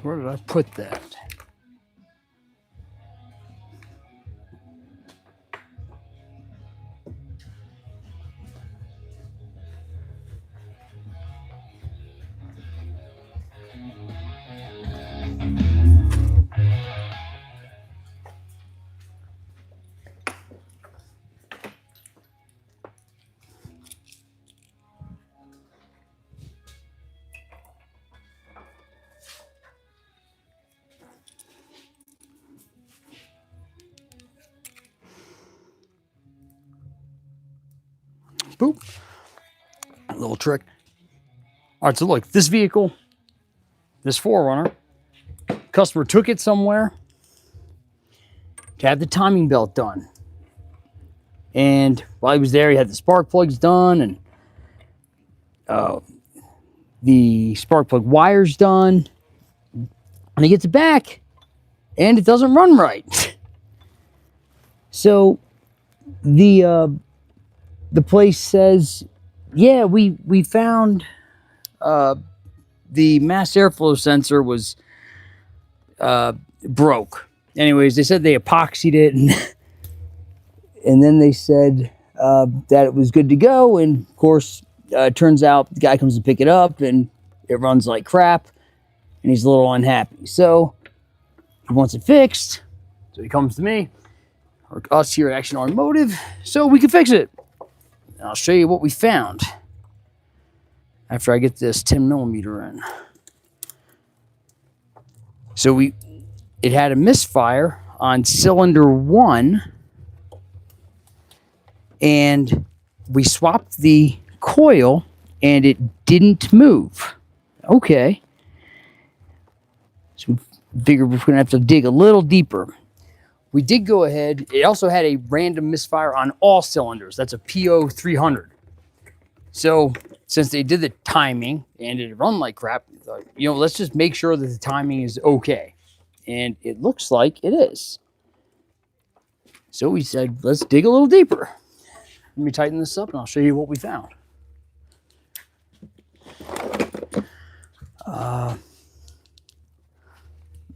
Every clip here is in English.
Where did I put that? Boop. A little trick. All right, so look, this vehicle, this 4Runner, customer took it somewhere to have the timing belt done. And while he was there, he had the spark plugs done and the spark plug wires done. And he gets it back and it doesn't run right. So the place says, yeah, we found the mass airflow sensor was broke. Anyways, they said they epoxied it, and then they said that it was good to go. And of course, it turns out the guy comes to pick it up, and it runs like crap, and he's a little unhappy. So he wants it fixed. So he comes to me, or us here at Action Automotive, so we can fix it. And I'll show you what we found after I get this 10mm in. So it had a misfire on cylinder 1, and we swapped the coil and it didn't move. Okay. So we figured we're gonna have to dig a little deeper. We did go ahead. It also had a random misfire on all cylinders. That's a PO 300. So since they did the timing and it run like crap, you know, let's just make sure that the timing is okay. And it looks like it is. So we said, let's dig a little deeper. Let me tighten this up and I'll show you what we found. Let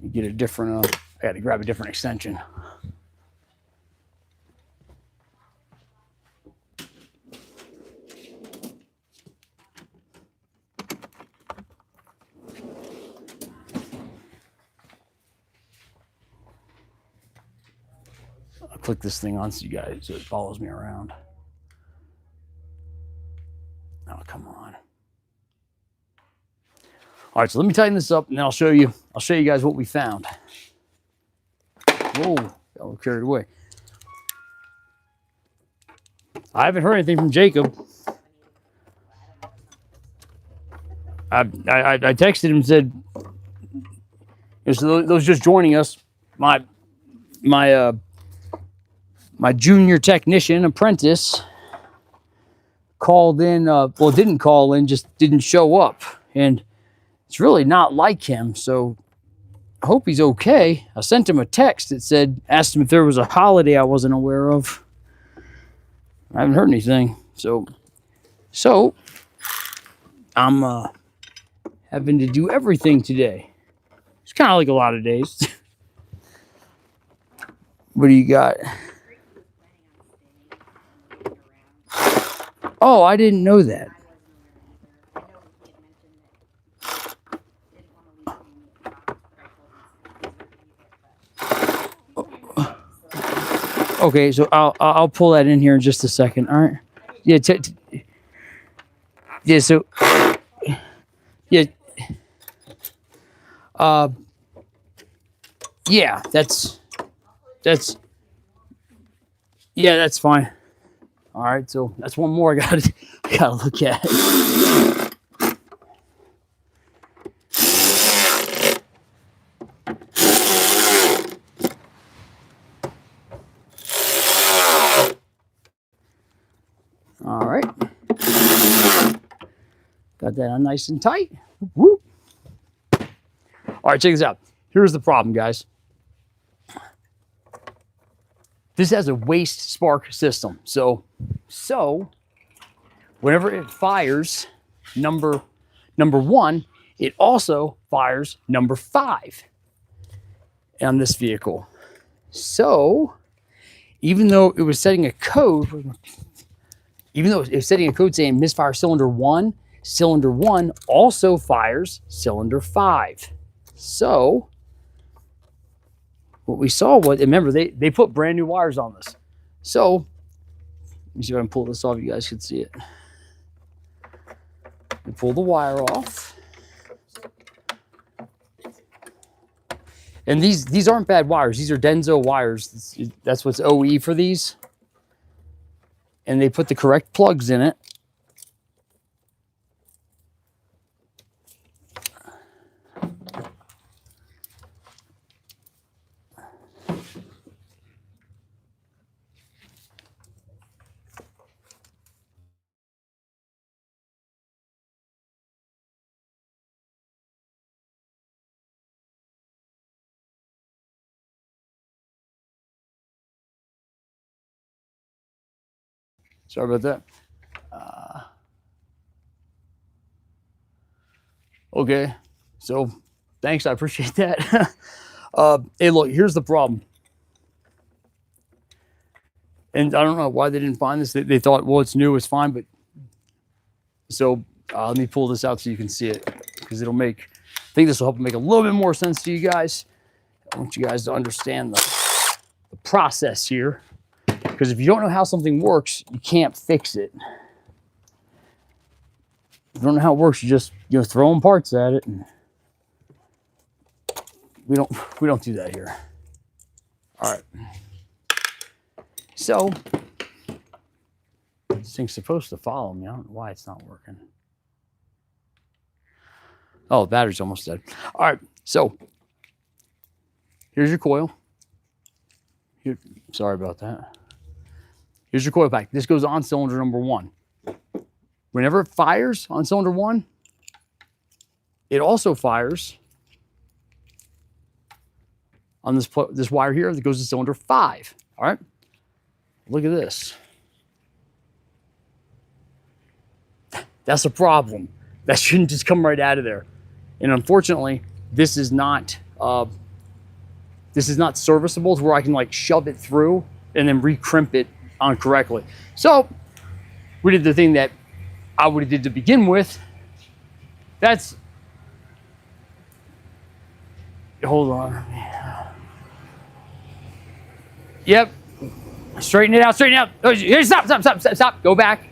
me get a different, I got to grab a different extension. I'll click this thing on so you guys, so it follows me around. Oh, come on. All right, so let me tighten this up and then I'll show you guys what we found. Whoa, got a little carried away. I haven't heard anything from Jacob. I texted him and said, those just joining us, my junior technician apprentice called in, well, didn't call in, just didn't show up. And it's really not like him, so I hope he's okay. I sent him a text that said, asked him if there was a holiday I wasn't aware of. I haven't heard anything. So I'm having to do everything today. It's kind of like a lot of days. What do you got? Oh, I didn't know that. Okay, so I'll pull that in here in just a second. All right. Yeah. Yeah. So. Yeah. Yeah. That's. Yeah, that's fine. All right. So that's one more I gotta look at. All right. Got that on nice and tight. Whoop. All right, check this out. Here's the problem, guys. This has a waste spark system. So whenever it fires, number one, it also fires number 5 on this vehicle. So even though it was setting a code, saying misfire cylinder 1, cylinder 1 also fires cylinder 5. So what we saw was, remember, they put brand new wires on this. So let me see if I can pull this off. You guys can see it. We pull the wire off. And these aren't bad wires. These are Denso wires. That's what's OE for these. And they put the correct plugs in it. Sorry about that. Okay, so thanks, I appreciate that. Hey, look, here's the problem. And I don't know why they didn't find this. They thought, well, it's new, it's fine. But so let me pull this out so you can see it, because it'll make, I think this will help make a little bit more sense to you guys. I want you guys to understand the process here, because if you don't know how something works, you can't fix it. If you don't know how it works, you just throwing parts at it. And we don't do that here. All right. So this thing's supposed to follow me. I don't know why it's not working. Oh, the battery's almost dead. All right. So here's your coil. Here, sorry about that. Here's your coil pack. This goes on cylinder number 1. Whenever it fires on cylinder 1, it also fires on this wire here that goes to cylinder 5. All right. Look at this. That's a problem. That shouldn't just come right out of there. And unfortunately, this is not serviceable to where I can like shove it through and then recrimp it on correctly. So we did the thing that I would have did to begin with. That's, hold on. Yep. Straighten it out, straighten it out. Oh, here, stop. Go back.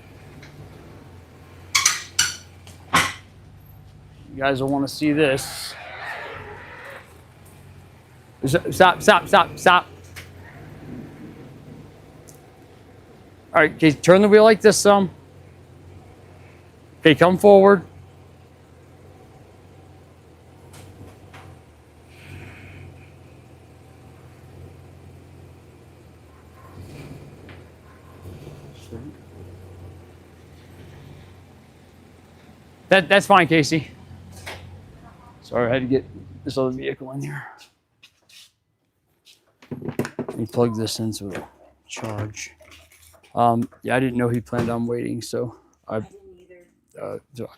You guys will want to see this. Stop. All right, okay, turn the wheel like this some. Okay, come forward. That's fine, Casey. Sorry, I had to get this other vehicle in here. Let me plug this in so it'll charge. Yeah, I didn't know he planned on waiting, so I didn't either.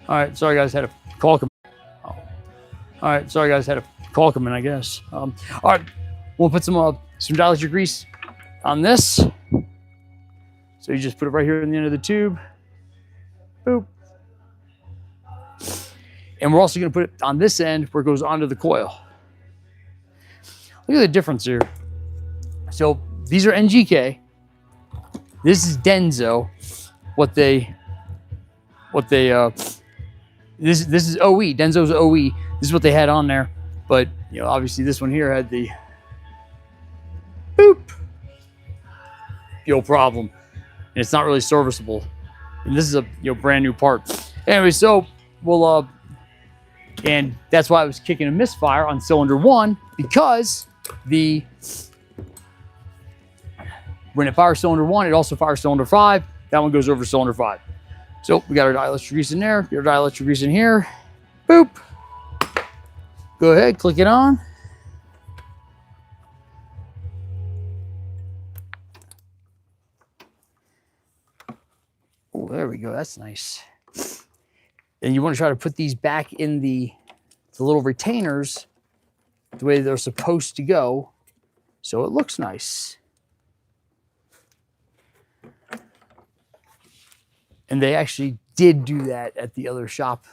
All right, sorry guys, had a call come. Oh. All right, sorry guys, had a call come in, I guess. All right, we'll put some dielectric grease on this. So you just put it right here in the end of the tube. Boop. And we're also going to put it on this end where it goes onto the coil. Look at the difference here. So these are NGK. This is Denso. This is OE. Denso's OE. This is what they had on there. But you know, obviously this one here had the boop. The old problem. And it's not really serviceable. And this is a brand new part. Anyway, so we'll and that's why I was kicking a misfire on cylinder 1, because when it fires cylinder 1, it also fires cylinder 5. That one goes over cylinder 5. So we got our dielectric grease in there, your dielectric grease in here. Boop. Go ahead, click it on. Oh, there we go. That's nice. And you want to try to put these back in the little retainers the way they're supposed to go, so it looks nice. And they actually did do that at the other shop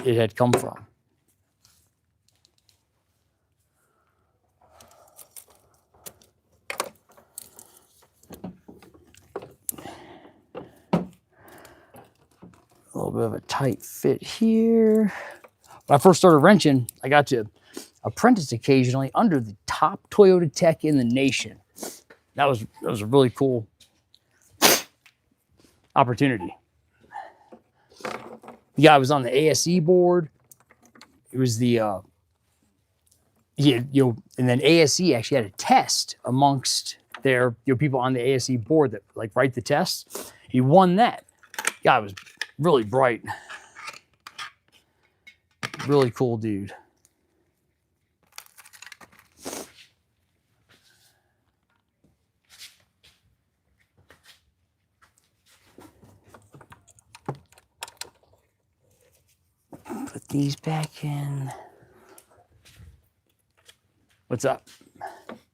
it had come from. A little bit of a tight fit here. When I first started wrenching, I got to apprentice occasionally under the top Toyota tech in the nation. That was a really cool opportunity. The guy was on the ASE board. It was the and then ASE actually had a test amongst their people on the ASE board that like write the tests. He won that. Guy was really bright. Really cool dude. Put these back in. What's up?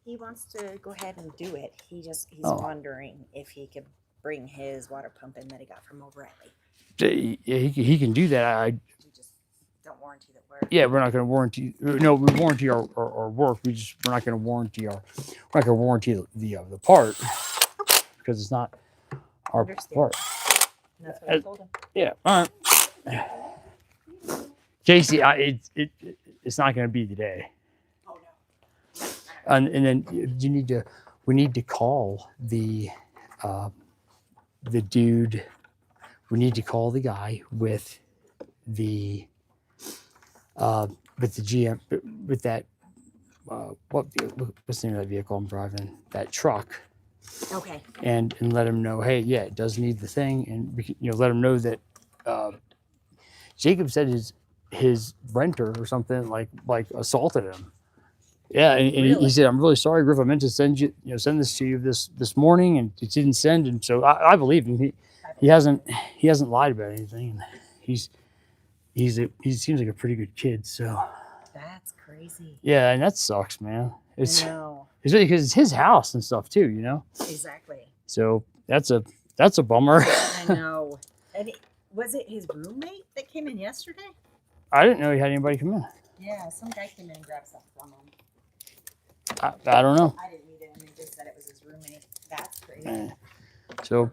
He wants to go ahead and do it. He's wondering if he could bring his water pump in that he got from O'Reilly. Yeah, he can do that. You just don't warranty the work. Yeah, we're not going to warranty. No, we warranty our work. We're not going to warranty the part because it's not our part. And that's what I told him. Yeah. All right. JC, it's not going to be today. Oh no. And then we need to call the dude. We need to call the guy with the GM, with that, what's the name of that vehicle I'm driving? That truck. Okay. And let him know, hey, yeah, it does need the thing. And we can, let him know that Jacob said his renter or something like assaulted him. Yeah, and really? He said, "I'm really sorry, Griff. I meant to send this to you this morning, and it didn't send." And so I believe him. He hasn't lied about anything. He seems like a pretty good kid. So that's crazy. Yeah, and that sucks, man. I know. It's really because it's his house and stuff too, Exactly. So that's a bummer. I know. And was it his roommate that came in yesterday? I didn't know he had anybody come in. Yeah, some guy came in and grabbed something from him. I don't know. I didn't meet him. They just said it was his roommate. That's crazy. So,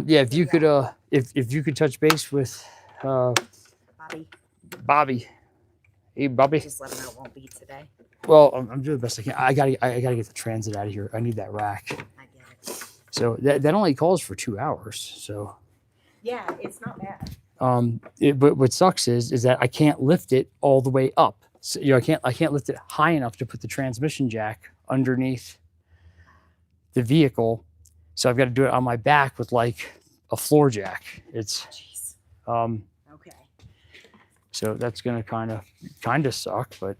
yeah, if you could, if you could touch base with Bobby. Hey, Bobby. Just let him know it won't be today. Well, I'm doing the best I can. I gotta get the transit out of here. I need that rack. I get it. So that only calls for 2 hours. So. Yeah, it's not bad. But what sucks is that I can't lift it all the way up. So, I can't lift it high enough to put the transmission jack underneath the vehicle. So I've got to do it on my back with like a floor jack. It's, okay. So that's gonna kind of suck, but.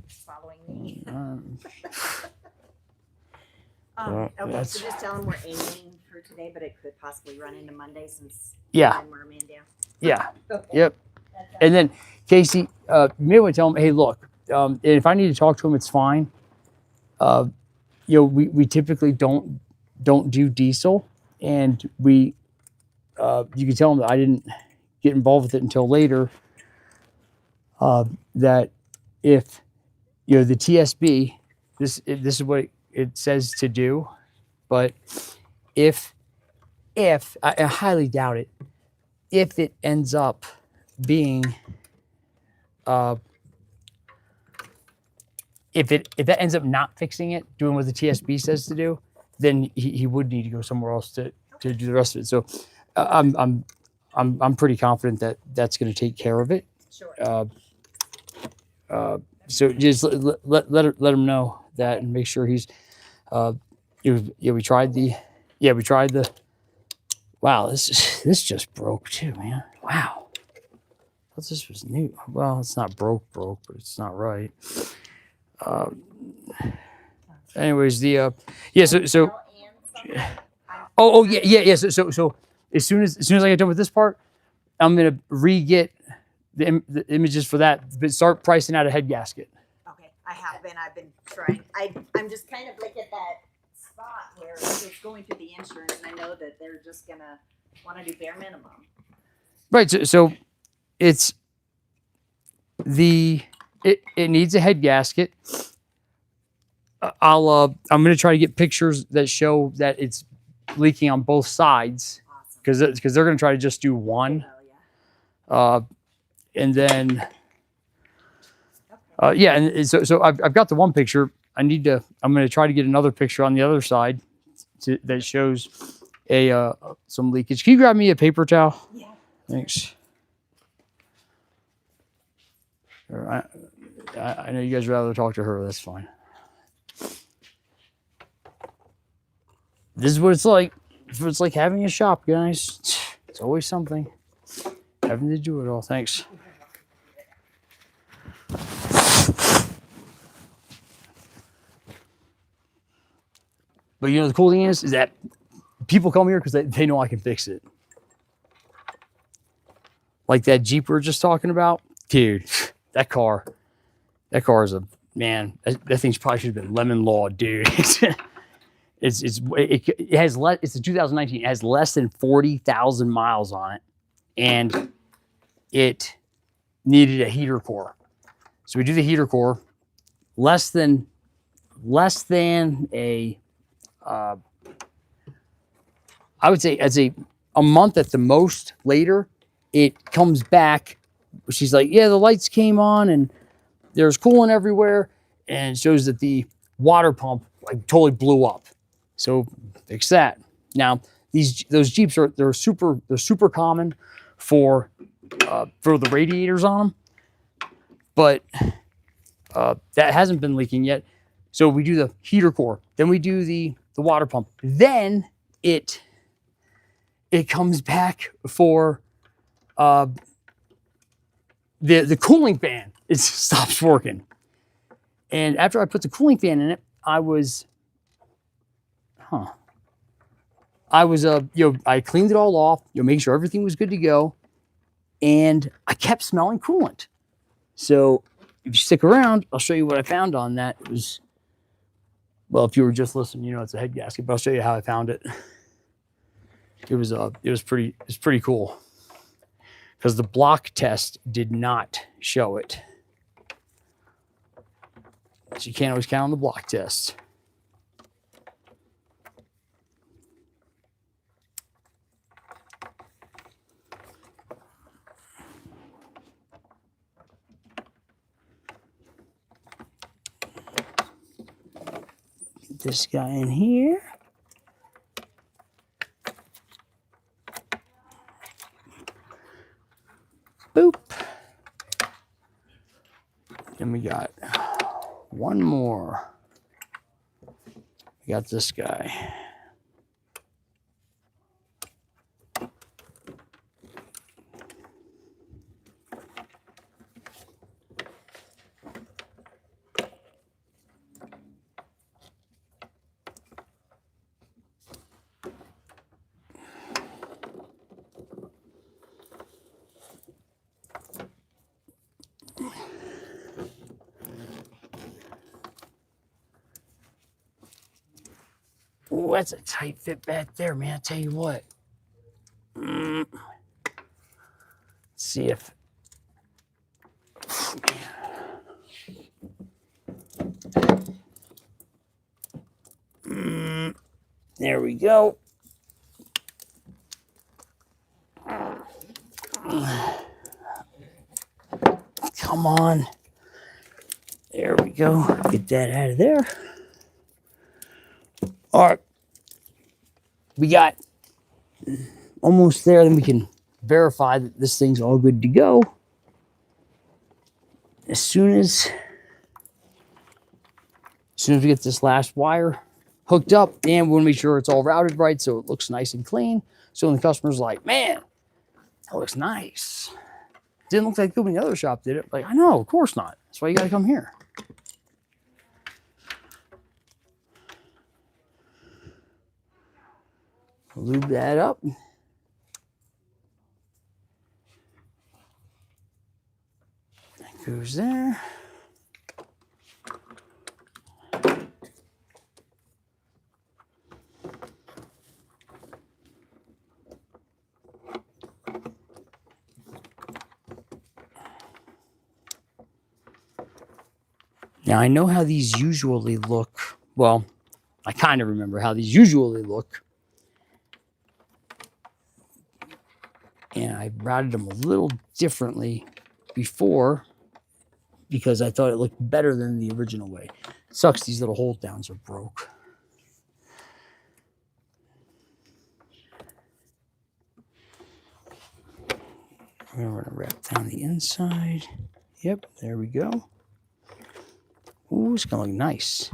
Following me. Okay, that's, so just tell him we're aiming for today, but it could possibly run into Monday since yeah, we're a man down. yeah, Okay. yep. And then Casey, you may want to tell him, hey, look, and if I need to talk to him, it's fine. You know, we typically don't do diesel, and you can tell him that I didn't get involved with it until later. That if you know the TSB, this is what it says to do, but if I highly doubt it, if it ends up being if that ends up not fixing it, doing what the TSB says to do, then he would need to go somewhere else to do the rest of it. So I'm pretty confident that that's going to take care of it. Sure. So just let him know that and make sure he's. We tried the. Wow, this just broke too, man. Wow, I thought this was new. Well, it's not broke, but it's not right. Anyways, the so yeah. So as soon as I get done with this part, I'm gonna re-get the images for that, but start pricing out a head gasket. Okay, I've been trying. I'm just kind of like at that spot where it's going through the insurance, and I know that they're just gonna want to do bare minimum. Right. So it's it needs a head gasket. I'm gonna try to get pictures that show that it's leaking on both sides, because they're gonna try to just do one. Oh, yeah. And then yeah, and so I've got the one picture. I'm gonna try to get another picture on the other side that shows some leakage. Can you grab me a paper towel? Yeah. Thanks. I know you guys would rather talk to her. That's fine. This is what it's like. It's like having a shop, guys. It's always something. Having to do it all. Thanks. But you know the cool thing is that people come here because they know I can fix it. Like that Jeep we were just talking about, dude. That car is a man. That thing's probably should have been lemon law, dude. It has less. It's a 2019. It has less than 40,000 miles on it, and it needed a heater core. So we do the heater core. Less than a. I would say as a month at the most later, it comes back. She's like, yeah, the lights came on and there's coolant everywhere, and it shows that the water pump like totally blew up. So fix that. Now those Jeeps they're super common for the radiators on them, but that hasn't been leaking yet. So we do the heater core, then we do the water pump, then it comes back for the cooling fan. It stops working. And after I put the cooling fan in it, I cleaned it all off, making sure everything was good to go, and I kept smelling coolant. So if you stick around, I'll show you what I found on that. It was, well, if you were just listening, you know it's a head gasket, but I'll show you how I found it. It was pretty cool because the block test did not show it. So you can't always count on the block test. Get this guy in here. Boop. Then we got one more. We got this guy. Oh, that's a tight fit back there, man. I tell you what. Let's see if. There we go. Come on. There we go. Get that out of there. All right. We got almost there. Then we can verify that this thing's all good to go. As soon as we get this last wire hooked up, and we want to make sure it's all routed right so it looks nice and clean. So when the customer's like, man, that looks nice. Didn't look like good when the other shop did it. Like, I know, of course not. That's why you got to come here. Lube that up. That goes there. Now, I know how these usually look. Well, I kind of remember how these usually look. And I routed them a little differently before because I thought it looked better than the original way. It sucks these little hold downs are broke. We're going to wrap down the inside. Yep, there we go. Ooh, it's going to look nice.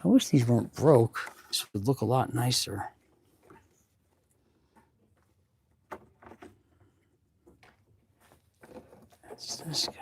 I wish these weren't broke. This would look a lot nicer. That's this guy.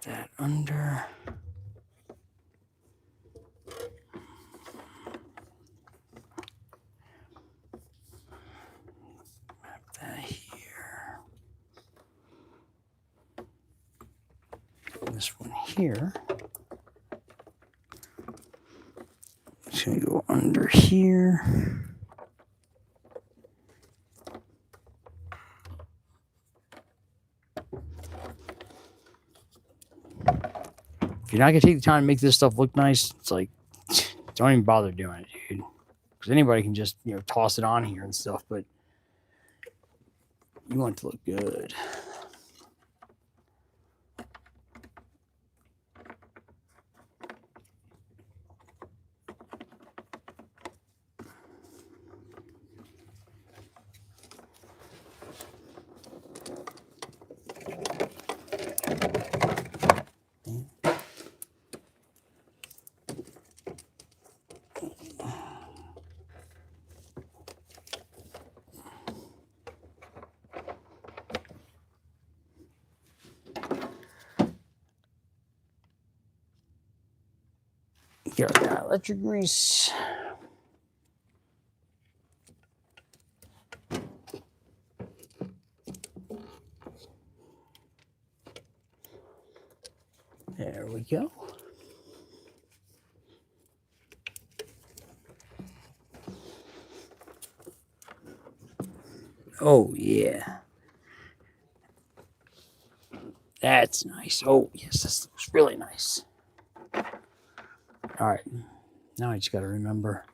That under. Wrap that here. This one here. It's going to go under here. If you're not going to take the time to make this stuff look nice, it's like, don't even bother doing it, dude. Because anybody can just, toss it on here and stuff, but you want it to look good. Get that electric grease. There we go. Oh, yeah. That's nice. Oh, yes, this looks really nice. All right. Now I just got to remember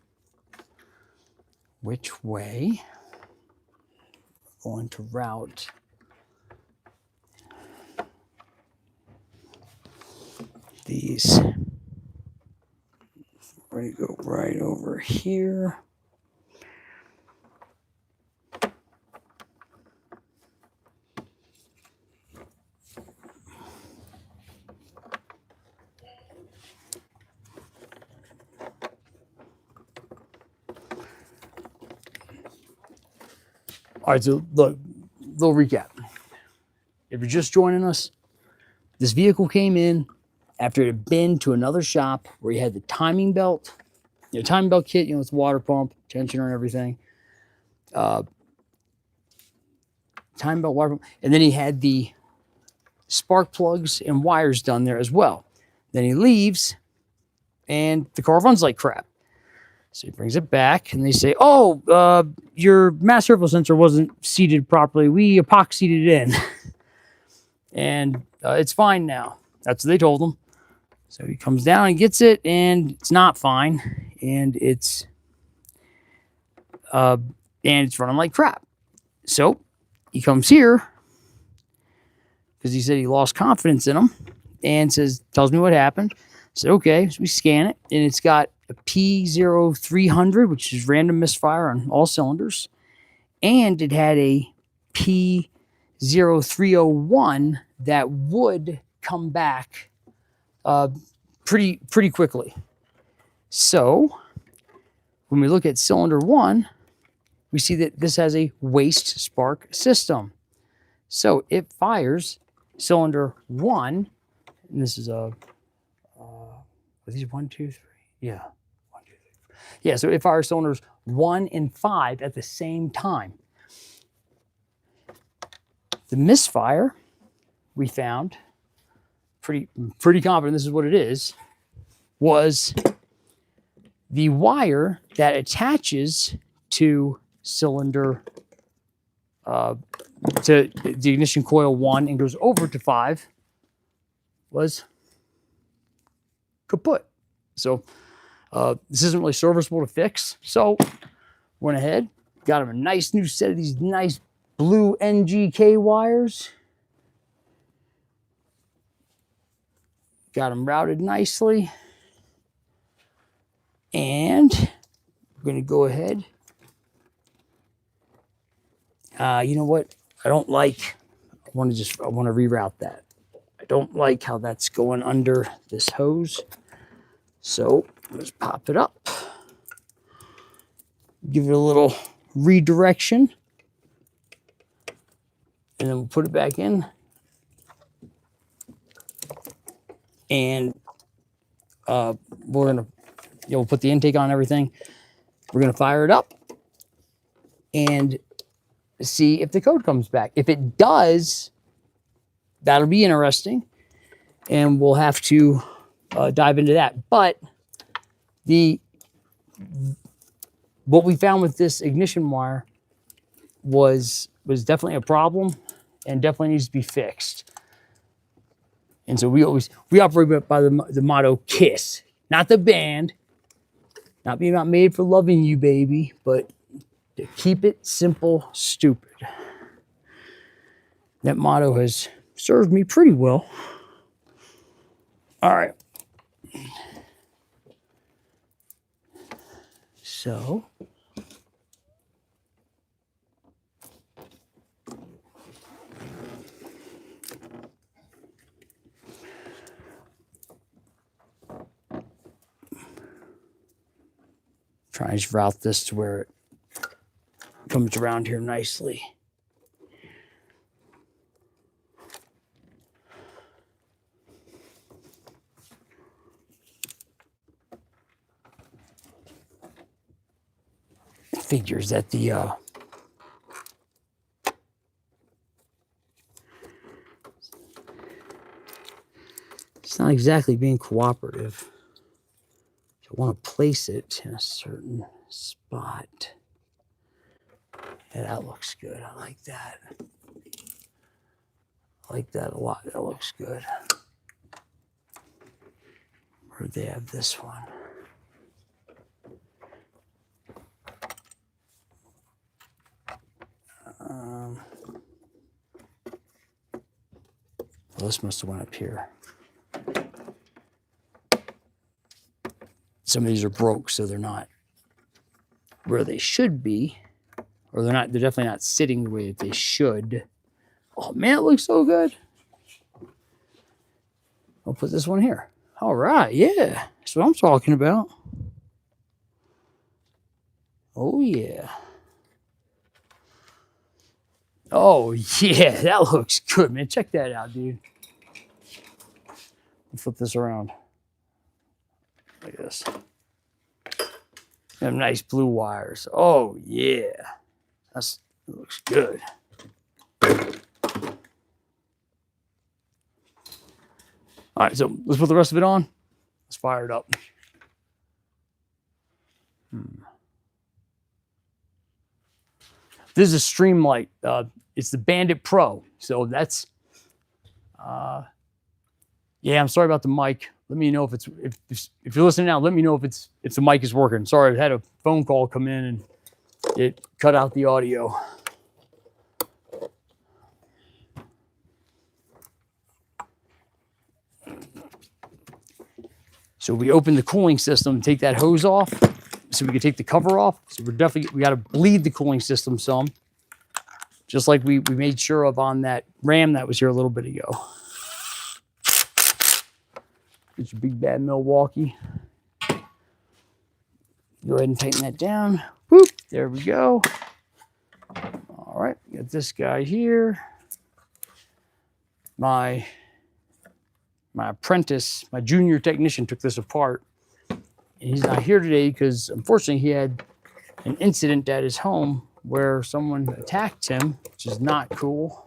which way we're going to route these. We're going to go right over here. All right, so look, little recap. If you're just joining us, this vehicle came in after it had been to another shop where you had the timing belt, timing belt kit, with water pump, tensioner and everything. Timing belt, water pump. And then he had the spark plugs and wires done there as well. Then he leaves and the car runs like crap. So he brings it back and they say, oh, your mass surface sensor wasn't seated properly. We epoxied it in. And it's fine now. That's what they told him. So he comes down and gets it, and it's not fine, and it's running like crap. So he comes here because he said he lost confidence in him, and tells me what happened. I said, okay, so we scan it, and it's got a P0300, which is random misfire on all cylinders, and it had a P0301 that would come back pretty quickly. So when we look at cylinder 1, we see that this has a waste spark system. So it fires cylinder 1, and this is are these 1, 2, 3? Yeah, 1, 2, 3. Yeah, so it fires cylinders 1 and 5 at the same time. The misfire we found, pretty confident this is what it is, was the wire that attaches to cylinder to the ignition coil 1 and goes over to 5 was kaput. So this isn't really serviceable to fix. So went ahead, got him a nice new set of these nice blue NGK wires. Got them routed nicely. And we're going to go ahead. You know what? I want to reroute that. I don't like how that's going under this hose. So let's pop it up. Give it a little redirection. And then we'll put it back in. And we're going to we'll put the intake on and everything. We're going to fire it up and see if the code comes back. If it does, that'll be interesting. And we'll have to dive into that. But what we found with this ignition wire was definitely a problem and definitely needs to be fixed. And so we operate by the motto KISS, not the band, not being not made for loving you, baby, but to keep it simple, stupid. That motto has served me pretty well. All right. So try and route this to where it comes around here nicely. Figures that the it's not exactly being cooperative. I want to place it in a certain spot. Yeah, that looks good. I like that. I like that a lot. That looks good. Where do they have this one? Well, this must have went up here. Some of these are broke, so they're not where they should be, or they're definitely not sitting the way that they should. Oh man, it looks so good. I'll put this one here. All right, yeah, that's what I'm talking about. Oh yeah. Oh, yeah, that looks good, man. Check that out, dude. Flip this around. Like this. Them nice blue wires. Oh, yeah. That looks good. All right, so let's put the rest of it on. Let's fire it up. This is a Streamlight. It's the Bandit Pro. So that's, yeah, I'm sorry about the mic. Let me know if you're listening now, let me know if the mic is working. Sorry, I had a phone call come in and it cut out the audio. So we open the cooling system, take that hose off so we can take the cover off. So we got to bleed the cooling system some, just like we made sure of on that Ram that was here a little bit ago. Get your big bad Milwaukee. Go ahead and tighten that down. Whoop, there we go. All right, got this guy here. My apprentice, my junior technician took this apart. And he's not here today because unfortunately he had an incident at his home where someone attacked him, which is not cool.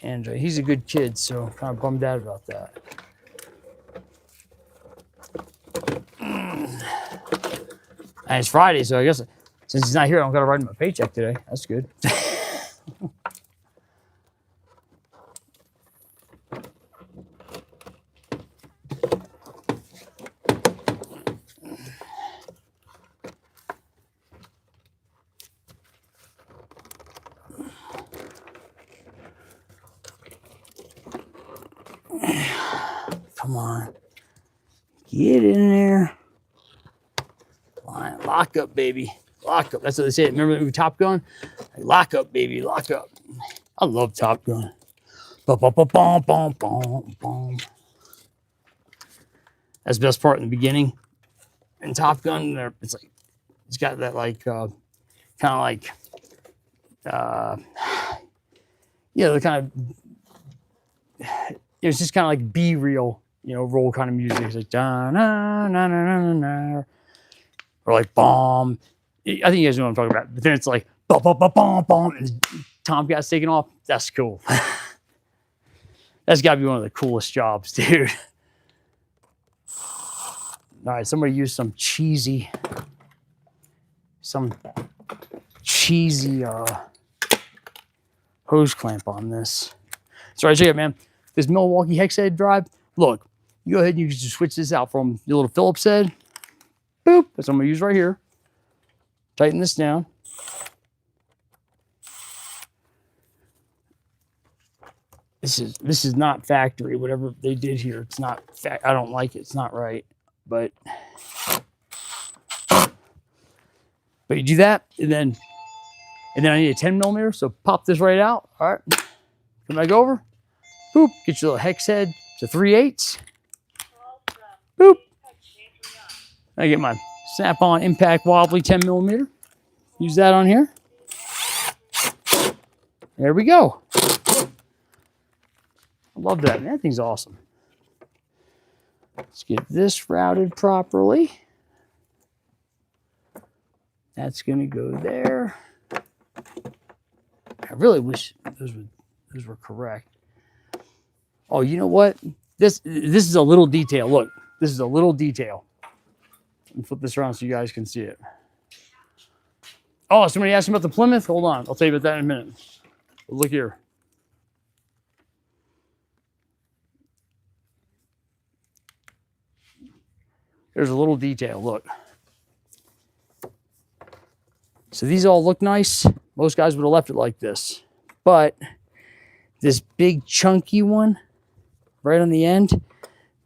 And he's a good kid, so I'm kind of bummed out about that. And it's Friday, so I guess since he's not here, I don't got to write him a paycheck today. That's good. Come on. Get in there. Fine. Lock up, baby. Lock up. That's what they say. Remember the movie Top Gun? Like, lock up, baby. Lock up. I love Top Gun. Ba-ba-ba-bum-bum-bum-bum. That's the best part in the beginning. In Top Gun, it's like it's got that like kind of like yeah, the kind of it's just kind of like B-reel, you know, roll kind of music. It's like da na na na na na, or like bomb. I think you guys know what I'm talking about. But then it's like bum bum bum bum bum, and Tom got taken off. That's cool. That's got to be one of the coolest jobs, dude. All right, somebody use some cheesy hose clamp on this. Sorry, check it, man. This Milwaukee hex head drive, look, you go ahead and you can just switch this out from your little Phillips head. Boop, that's what I'm gonna use right here. Tighten this down. This is not factory, whatever they did here. It's not, I don't like it, it's not right. But you do that, and then I need a 10 millimeter, so pop this right out. All right, come back over. Boop, get your little hex head to 3/8. Boop. I get my Snap-on Impact Wobbly 10 millimeter. Use that on here. There we go. I love that, man. That thing's awesome. Let's get this routed properly. That's going to go there. I really wish those were correct. Oh, you know what? This is a little detail. Look, this is a little detail. Let me flip this around so you guys can see it. Oh, somebody asked me about the Plymouth? Hold on. I'll tell you about that in a minute. But look here. There's a little detail. Look. So these all look nice. Most guys would have left it like this. But this big chunky one right on the end,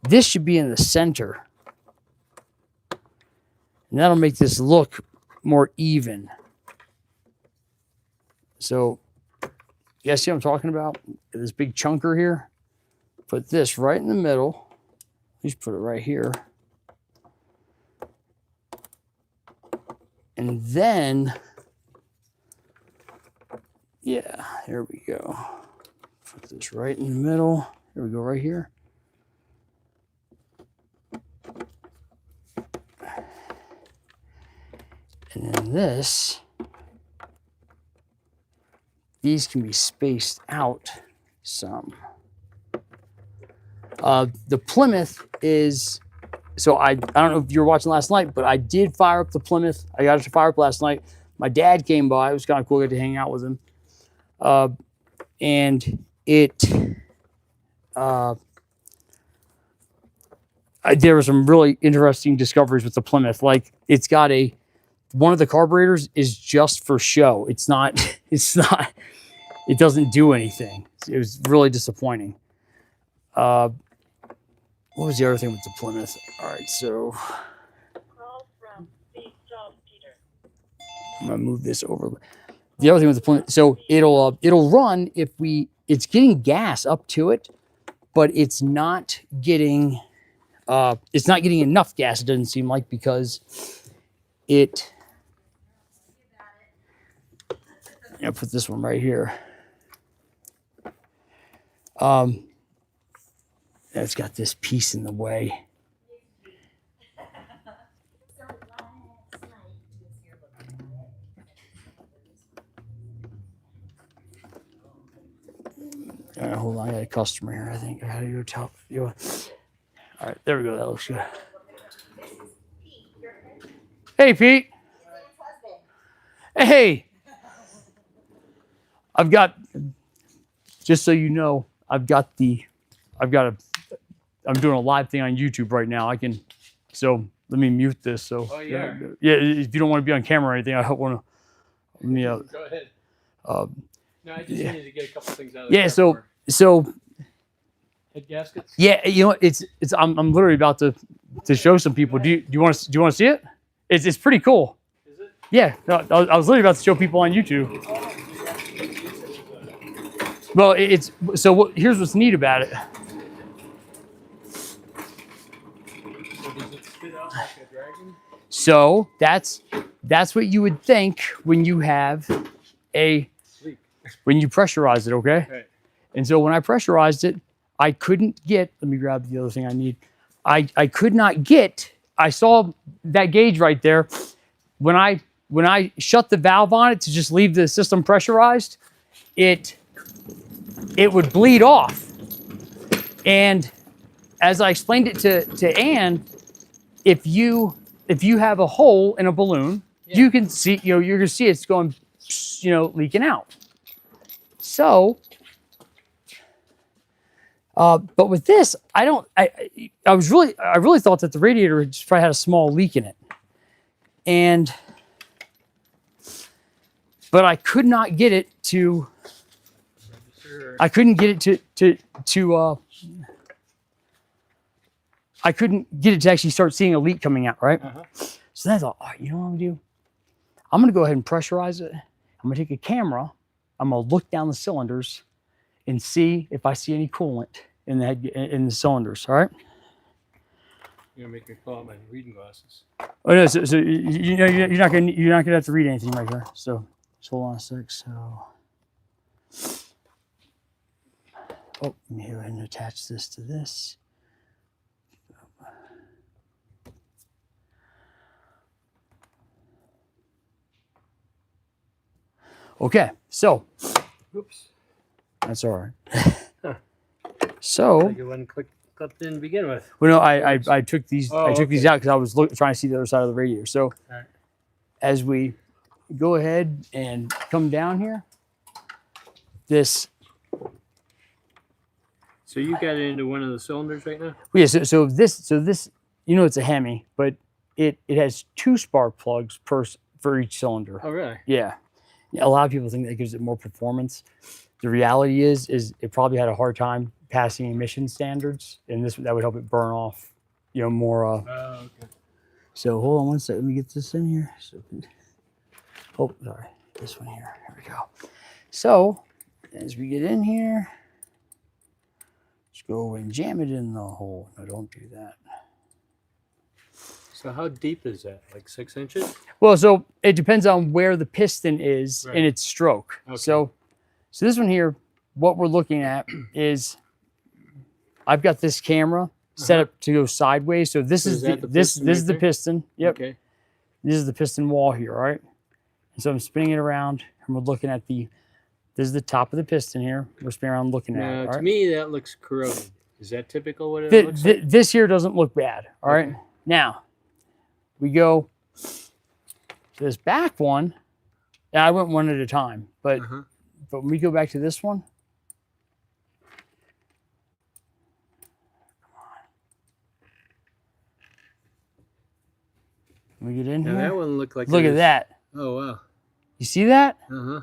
this should be in the center. And that'll make this look more even. So, you guys see what I'm talking about? This big chunker here. Put this right in the middle. Just put it right here. And then There we go. Put this right in the middle. There we go, right here. And then this, these can be spaced out some. The Plymouth is, so I don't know if you were watching last night, but I did fire up the Plymouth. I got it to fire up last night. My dad came by. It was kind of cool to get to hang out with him. And it, there were some really interesting discoveries with the Plymouth. Like, it's got one of the carburetors is just for show. It doesn't do anything. It was really disappointing. What was the other thing with the Plymouth? All right, so I'm gonna move this over. The other thing with the Plymouth, so it'll run if it's getting gas up to it, but it's not getting enough gas. It doesn't seem like, because I'll put this one right here. It's got this piece in the way. All right, hold on. I got a customer here. I think I gotta go top. All right, there we go. That looks good. Hey, Pete. Hey. I've got, just so you know, I'm doing a live thing on YouTube right now. So let me mute this. So yeah, if you don't want to be on camera or anything, I don't want to. Go ahead. No, I just needed to get a couple things out of the Yeah, so head gaskets. Yeah, you know, it's I'm literally about to show some people. Do you want to see it? It's pretty cool. Is it? Yeah, no, I was literally about to show people on YouTube. Well, here's what's neat about it. So does it spit out like a dragon? So that's what you would think when you have when you pressurize it, okay? Right. And so when I pressurized it, I couldn't get, let me grab the other thing I need. I could not get, I saw that gauge right there. When I shut the valve on it to just leave the system pressurized, it would bleed off. And as I explained it to Ann, if you have a hole in a balloon, you can see, you're gonna see it's going, leaking out. So, but with this, I really thought that the radiator had just probably had a small leak in it. But I could not get it to, I couldn't get it to actually start seeing a leak coming out, right? So then I thought, all right, you know what I'm gonna do? I'm gonna go ahead and pressurize it. I'm gonna take a camera. I'm gonna look down the cylinders and see if I see any coolant in the cylinders. All right. You're gonna make me pull out my reading glasses. Oh no, so you're not gonna have to read anything right here. So just hold on a sec. So, let me go ahead and attach this to this. Okay, so, Oops. That's all right. So, You wasn't clipped in to begin with. well, no, I took these. Oh, I took these out because I was trying to see the other side of the radiator. So, Right. as we go ahead and come down here, this. So you got it into one of the cylinders right now? Yeah. So this. It's a Hemi, but it has 2 spark plugs for each cylinder. Oh, really? Yeah. A lot of people think that gives it more performance. The reality is it probably had a hard time passing emission standards, and that would help it burn off, more. Oh, okay. So hold on one second. Let me get this in here. Sorry, this one here. There we go. So as we get in here, just go and jam it in the hole. No, don't do that. So how deep is that? Like 6 inches? Well, so it depends on where the piston is Right. in its stroke. Okay. So this one here, what we're looking at is I've got this camera set up to go sideways. So this is that the this piston is right the there? piston. Yep. Okay. This is the piston wall here, all right? And so I'm spinning it around and we're looking at this is the top of the piston here. We're spinning around looking at it. Now, All to right? me, that looks corroded. Is that typical what it looks like? This here doesn't look bad, all right? Okay. Now, we go to this back one, and I went one at a time, but when we go back to this one, we get in Now, here. that one looked like Look it at was- that. Oh, wow. You see that? Uh-huh.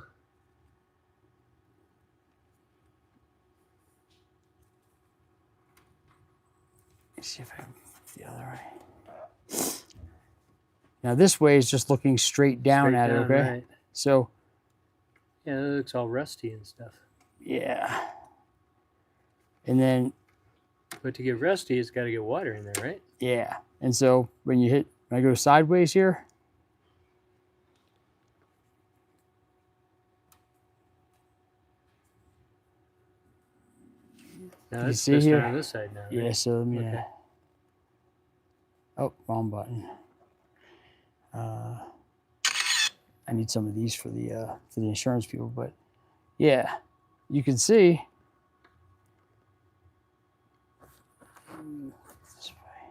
Let's see if I can the other way. Now this way is just looking straight down Straight at it, down, okay? right. So Yeah, it looks all rusty and stuff. yeah. And then But to get rusty, it's got to get water in there, right? yeah. And so when I go sideways here, Now, You that's see piston here? on this side now, right? yeah, so let me Okay. oh, wrong button. I need some of these for the insurance people, but yeah, you can see this way.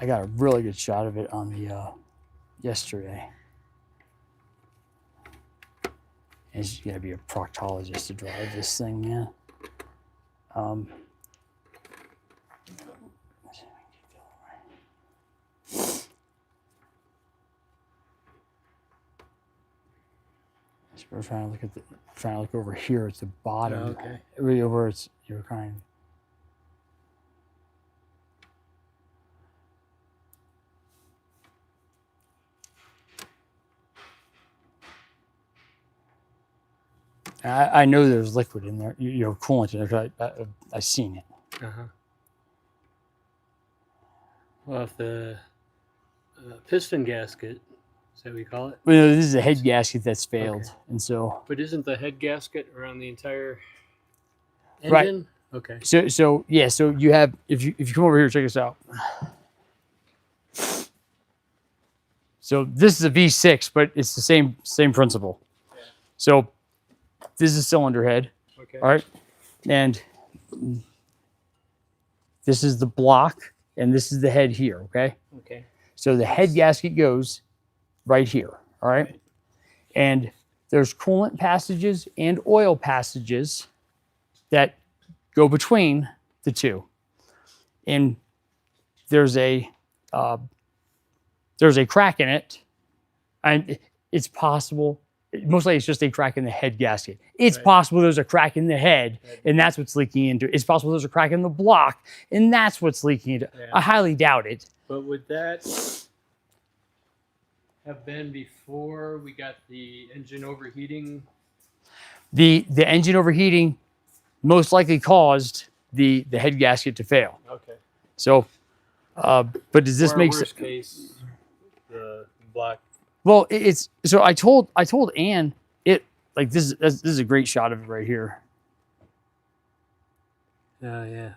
I got a really good shot of it on the yesterday. And it's gonna be a proctologist to drive this thing, man. So we're trying to look over here at the bottom. Oh, okay. Really over it's you're kind of I know there's liquid in there, you know, coolant in there. 'Cause I've seen it. Uh-huh. Well, if the piston gasket, is that what we call it? Well, this is a head gasket that's failed, Okay. and so But isn't the head gasket around the entire Right. engine? Okay. so yeah. So you have if you come over here, check this out. So this is a V6, but it's the same principle. Yeah. So this is a cylinder head, Okay. all right, and this is the block, and this is the head here. Okay. Okay. So the head gasket goes right here, all right? Right. And there's coolant passages and oil passages that go between the two. And there's a crack in it, and it's possible. Most likely, it's just a crack in the head gasket. It's Right. possible there's a crack in the head, and that's what's leaking into it. It's possible there's a crack in the block, and that's what's leaking into it. Yeah. I highly doubt it. But would that have been before we got the engine overheating? The engine overheating most likely caused the head gasket to fail. Okay. So, but does this Or make worst sense? case, the block. Well, it's so I told Ann it like this is a great shot of it right here. Oh, yeah.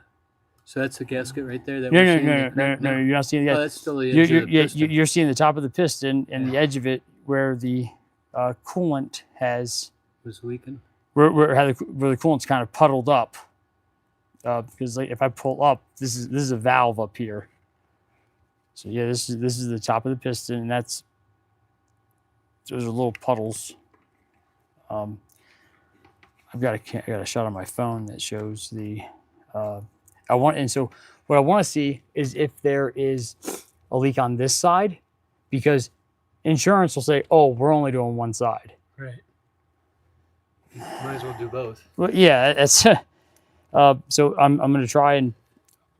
So that's the gasket right there? That No, we're no, seeing? no, no, no, you're not seeing the Oh, edge. that's still the edge of the piston. You're seeing the top of the piston and the edge of it where the coolant has Was leaking? where the coolant's kind of puddled up. Because like if I pull up, this is a valve up here. So yeah, this is the top of the piston, and those are little puddles. I've got a shot on my phone that shows the. So what I want to see is if there is a leak on this side, because insurance will say, "Oh, we're only doing one side." Right. Might as well do both. Well, yeah, that's. So I'm going to try and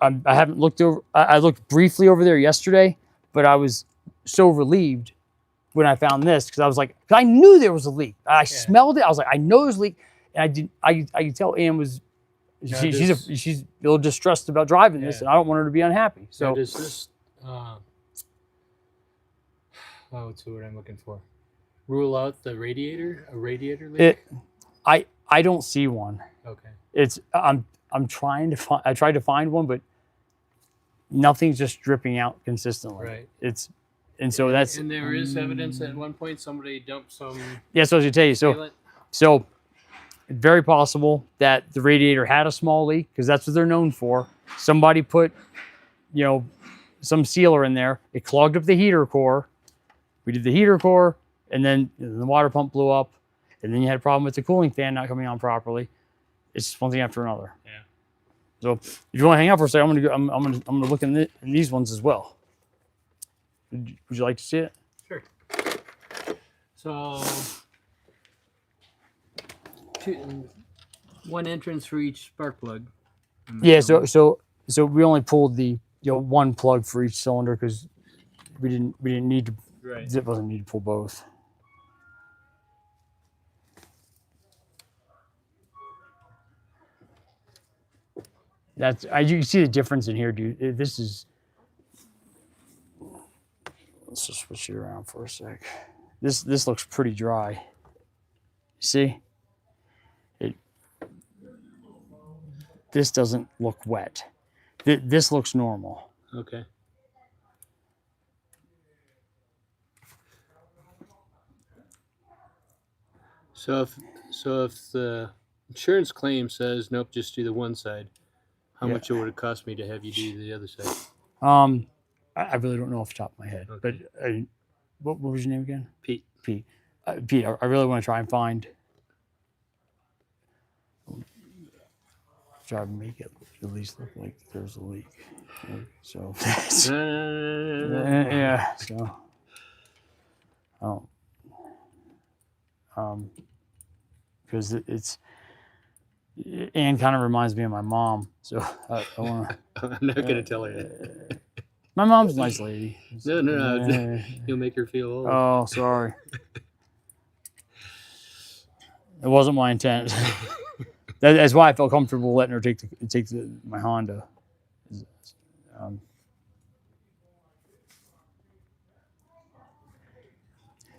I haven't looked over. I looked briefly over there yesterday, but I was so relieved when I found this because I was like, 'cause I knew there was a leak. I smelled it. I was like, I know there's a leak, and I could tell Ann was Now she's a little distressed about driving this, Yeah. and I don't want her to be unhappy. So So does this? What's the word I'm looking for? Rule out the radiator, a radiator leak. I don't see one. Okay. It's I'm trying to find. I tried to find one, but nothing's just dripping out consistently. Right. And so that's And there is evidence that at one point somebody dumped some. yeah. So I was gonna tell you. So it's very possible that the radiator had a small leak because that's what they're known for. Somebody put, some sealer in there. It clogged up the heater core. We did the heater core, and then the water pump blew up, and then you had a problem with the cooling fan not coming on properly. It's just one thing after another. Yeah. So if you want to hang out for a second, I'm gonna look in these ones as well. Would you like to see it? Sure. So, one entrance for each spark plug. Yeah. So we only pulled the one plug for each cylinder because we didn't need to. Right. It wasn't need to pull both. You can see the difference in here, dude. This is. Let's just switch it around for a sec. This looks pretty dry. See? This doesn't look wet. This looks normal. Okay. So if the insurance claim says nope, just do the one side, how much it would it cost me to have you do the other side? I really don't know off the top of my head, Okay. but what was your name again? Pete. Pete. Pete, I really want to try and find. Try to make it at least look like there's a leak. So yeah. So because it's Anne kind of reminds me of my mom, so I want to. I'm not gonna tell her that. My mom's a nice lady. No. You'll make her feel old. Oh, sorry. It wasn't my intent. That's why I felt comfortable letting her take my Honda.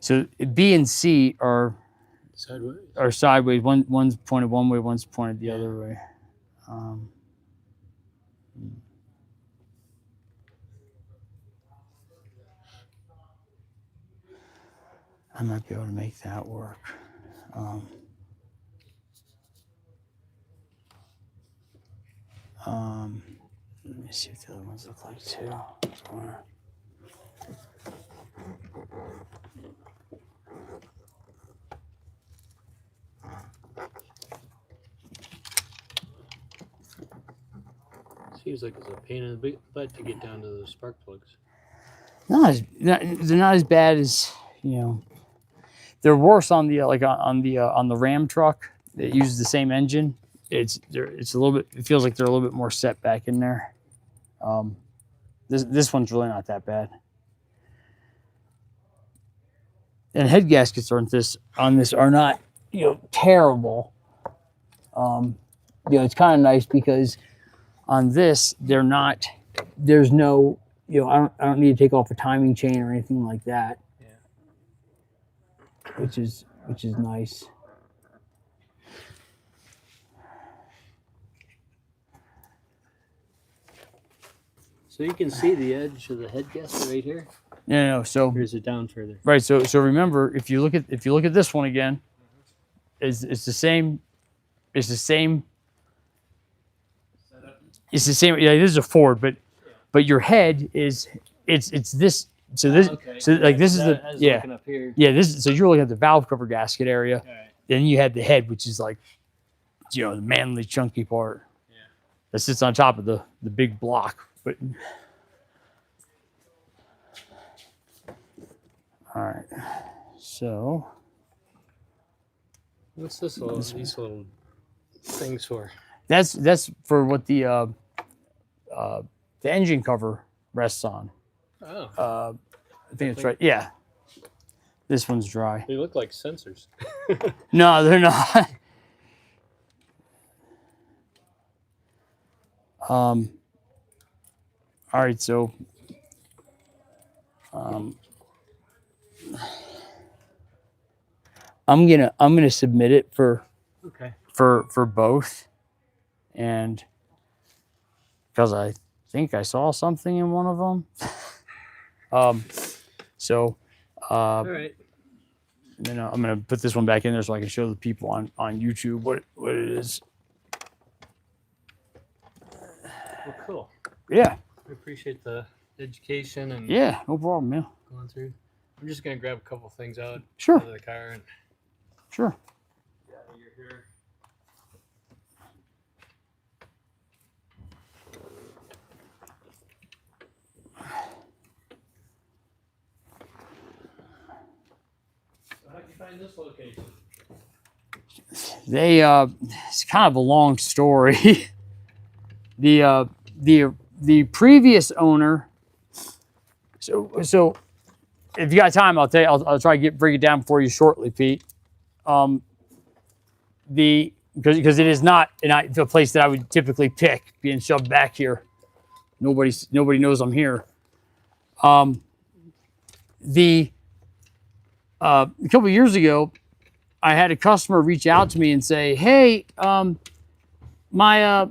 So B and C are sideways. One's pointed one way, one's pointed the other way. I might be able to make that work. Let me see what the other ones look like too. Seems like it's a pain in the butt to get down to the spark plugs. They're not as bad as They're worse on the on the Ram truck that uses the same engine. It's a little bit. It feels like they're a little bit more set back in there. This one's really not that bad. And head gaskets on this are not terrible. It's kind of nice because on this they're not. There's no I don't need to take off a timing chain or anything like that. Yeah. Which is nice. So you can see the edge of the head gasket right here. No. So or is it down further? Right. So remember, if you look at this one again, it's the same. It's the same. It's the same. Yeah, this is a Ford, but your head is it's this. So this so like this is the looking up here. Yeah. So you're looking at the valve cover gasket area. All right. Then you had the head, which is like the manly chunky part. Yeah. That sits on top of the big block. But all right, so what's these little things for? That's for what the engine cover rests on. Oh. I think it's right. Yeah, this one's dry. They look like sensors. No, they're not. All right, so I'm gonna submit it for both, and because I think I saw something in one of them. So All right. then I'm gonna put this one back in there so I can show the people on YouTube what it is. Well, cool. Yeah, I appreciate the education and yeah, no problem, man. going through. I'm just gonna grab a couple things out Sure, of the car and sure. get out of here. So how'd you find this location? They it's kind of a long story. the previous owner. So if you got time, I'll tell you. I'll try to break it down for you shortly, Pete. Because it is not a place that I would typically pick, being shoved back here. Nobody knows I'm here. A couple of years ago, I had a customer reach out to me and say, "Hey, my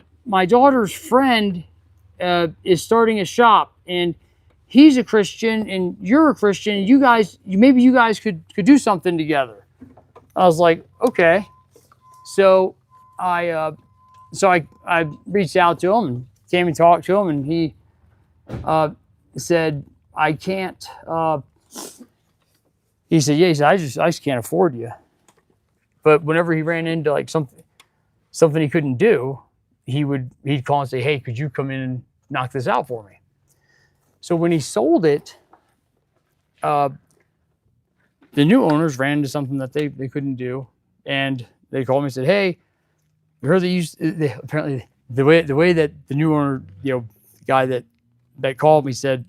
daughter's friend is starting a shop, and he's a Christian, and you're a Christian. And maybe you guys could do something together." I was like, "Okay." So I reached out to him and came and talked to him, and he said, "I can't." He said, "Yeah." He said, "I just can't afford you." But whenever he ran into like something he couldn't do, he'd call and say, "Hey, could you come in and knock this out for me?" So when he sold it, the new owners ran into something that they couldn't do, and they called me and said, "Hey, we heard apparently the way that the new owner, the guy that called me said,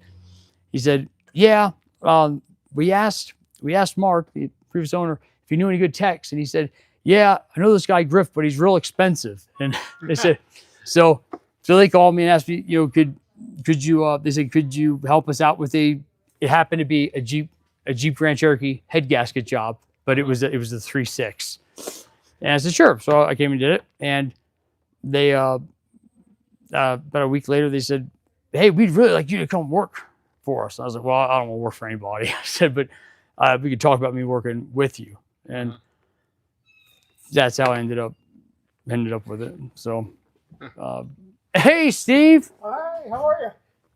he said, yeah, we asked Mark, the previous owner, if he knew any good techs, and he said, yeah, I know this guy Griff, but he's real expensive." And they said, so they called me and asked me, could you they said, could you help us out with it happened to be a Jeep Grand Cherokee head gasket job, but it was a 3.6. And I said, sure. So I came and did it. And they, about a week later, they said, hey, we'd really like you to come work for us. And I was like, well, I don't want to work for anybody. I said, but we could talk about me working with you. And that's how I ended up with it. So, hey, Steve. Hi, how are you?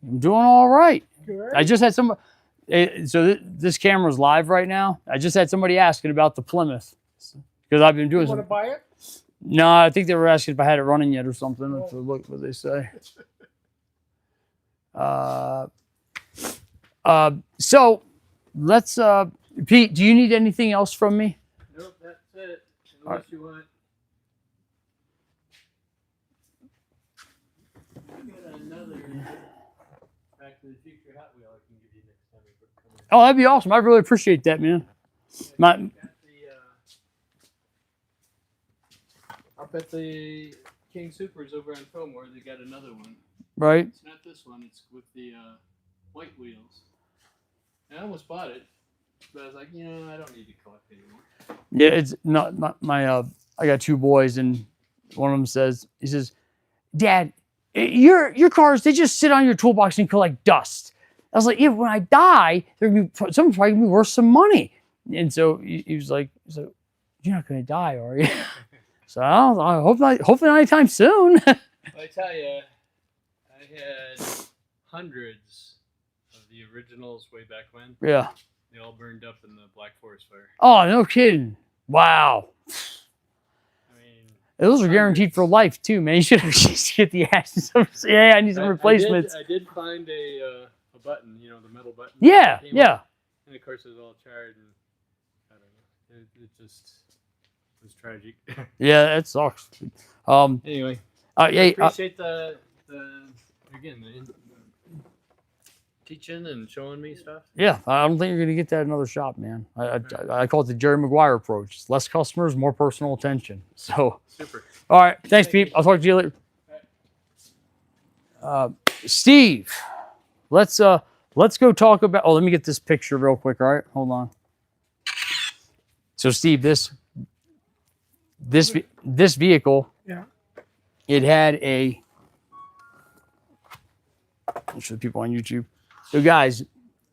I'm doing all right. Good. I just had so this camera's live right now. I just had somebody asking about the Plymouth. Because I've been doing You want to buy it? No, I think they were asking if I had it running yet or something. Let's look what they say. So let's Pete, do you need anything else from me? Nope, that's it. Unless you want. We got another Back to the Future Hot Wheel I can give you next time we come in. Oh, that'd be awesome. I really appreciate that, man. Up at the King Supers over on Fillmore, they got another one. Right. It's not this one. It's with the white wheels. And I almost bought it, but I was like, I don't need to collect anymore. Yeah, it's not my. I got two boys, and one of them says, "Dad, your cars, they just sit on your toolbox and collect dust." I was like, "Yeah, when I die, someone's probably gonna be worth some money." And so he was like, "So you're not gonna die, are you?" So I hope not. Hopefully not anytime soon. I tell you, I had hundreds of the originals way back when. Yeah. They all burned up in the Black Forest fire. Oh, no kidding! Wow. I mean, those are guaranteed for life too, man. You should just get the ashes. Yeah, I need some replacements. I did find a button, the metal button. Yeah, yeah. And of course, it was all charred, and I don't know. It just was tragic. Yeah, that sucks. Anyway, I appreciate the teaching and showing me stuff. Yeah, I don't think you're gonna get that in another shop, man. I call it the Jerry Maguire approach. It's less customers, more personal attention. So, Super. all right, thanks, Pete. I'll talk to you later. Steve, let's go talk about. Oh, let me get this picture real quick. All right, hold on. So, Steve, this vehicle, Yeah. it had a. I'll show the people on YouTube. So, guys,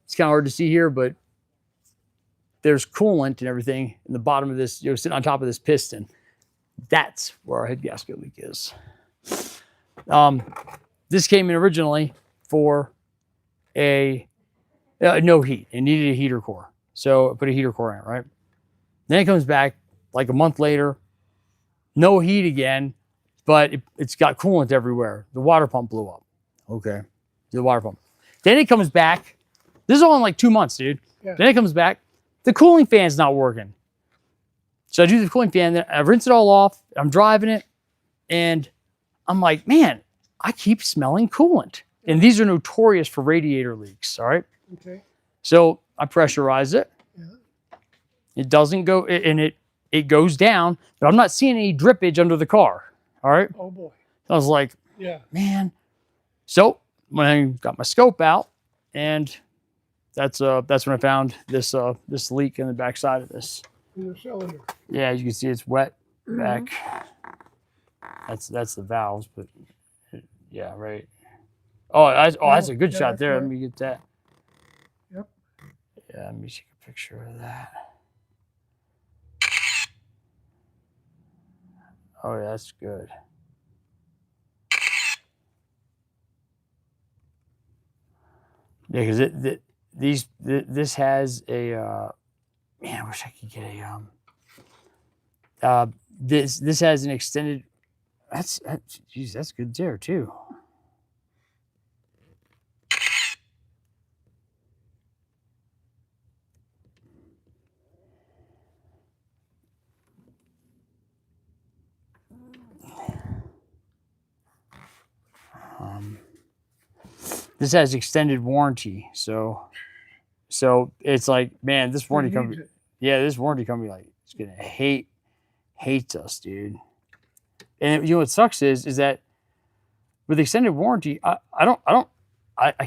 it's kind of hard to see here, but there's coolant and everything in the bottom of this, sitting on top of this piston. That's where our head gasket leak is. This came in originally for a no heat. It needed a heater core. So I put a heater core in it, right? Then it comes back like a month later, no heat again, but it's got coolant everywhere. The water pump blew up. Okay. The water pump. Then it comes back. This is all in like 2 months, dude. Yeah. Then it comes back. The cooling fan's not working. So I do the cooling fan, then I rinse it all off. I'm driving it, and I'm like, man, I keep smelling coolant. And these are notorious for radiator leaks, all right? Okay. So I pressurize it. Yeah. It doesn't go, and it goes down, but I'm not seeing any drippage under the car, all right? Oh boy. I was like, Yeah. man. So when I got my scope out, and that's when I found this leak in the back side of this. In the cylinder. Yeah, you can see it's wet back. That's the valves, but yeah, right. Oh, that's a good yeah, shot there. right. Let me get that. Yep. Yeah, let me take a picture of that. Oh, yeah, that's good. Yeah, because this has a man. I wish I could get a this has an extended. Geez, that's good there too. This has extended warranty, so it's like, man, this warranty company, this warranty company, like, it's gonna hates us, dude. And you know what sucks is that with extended warranty, I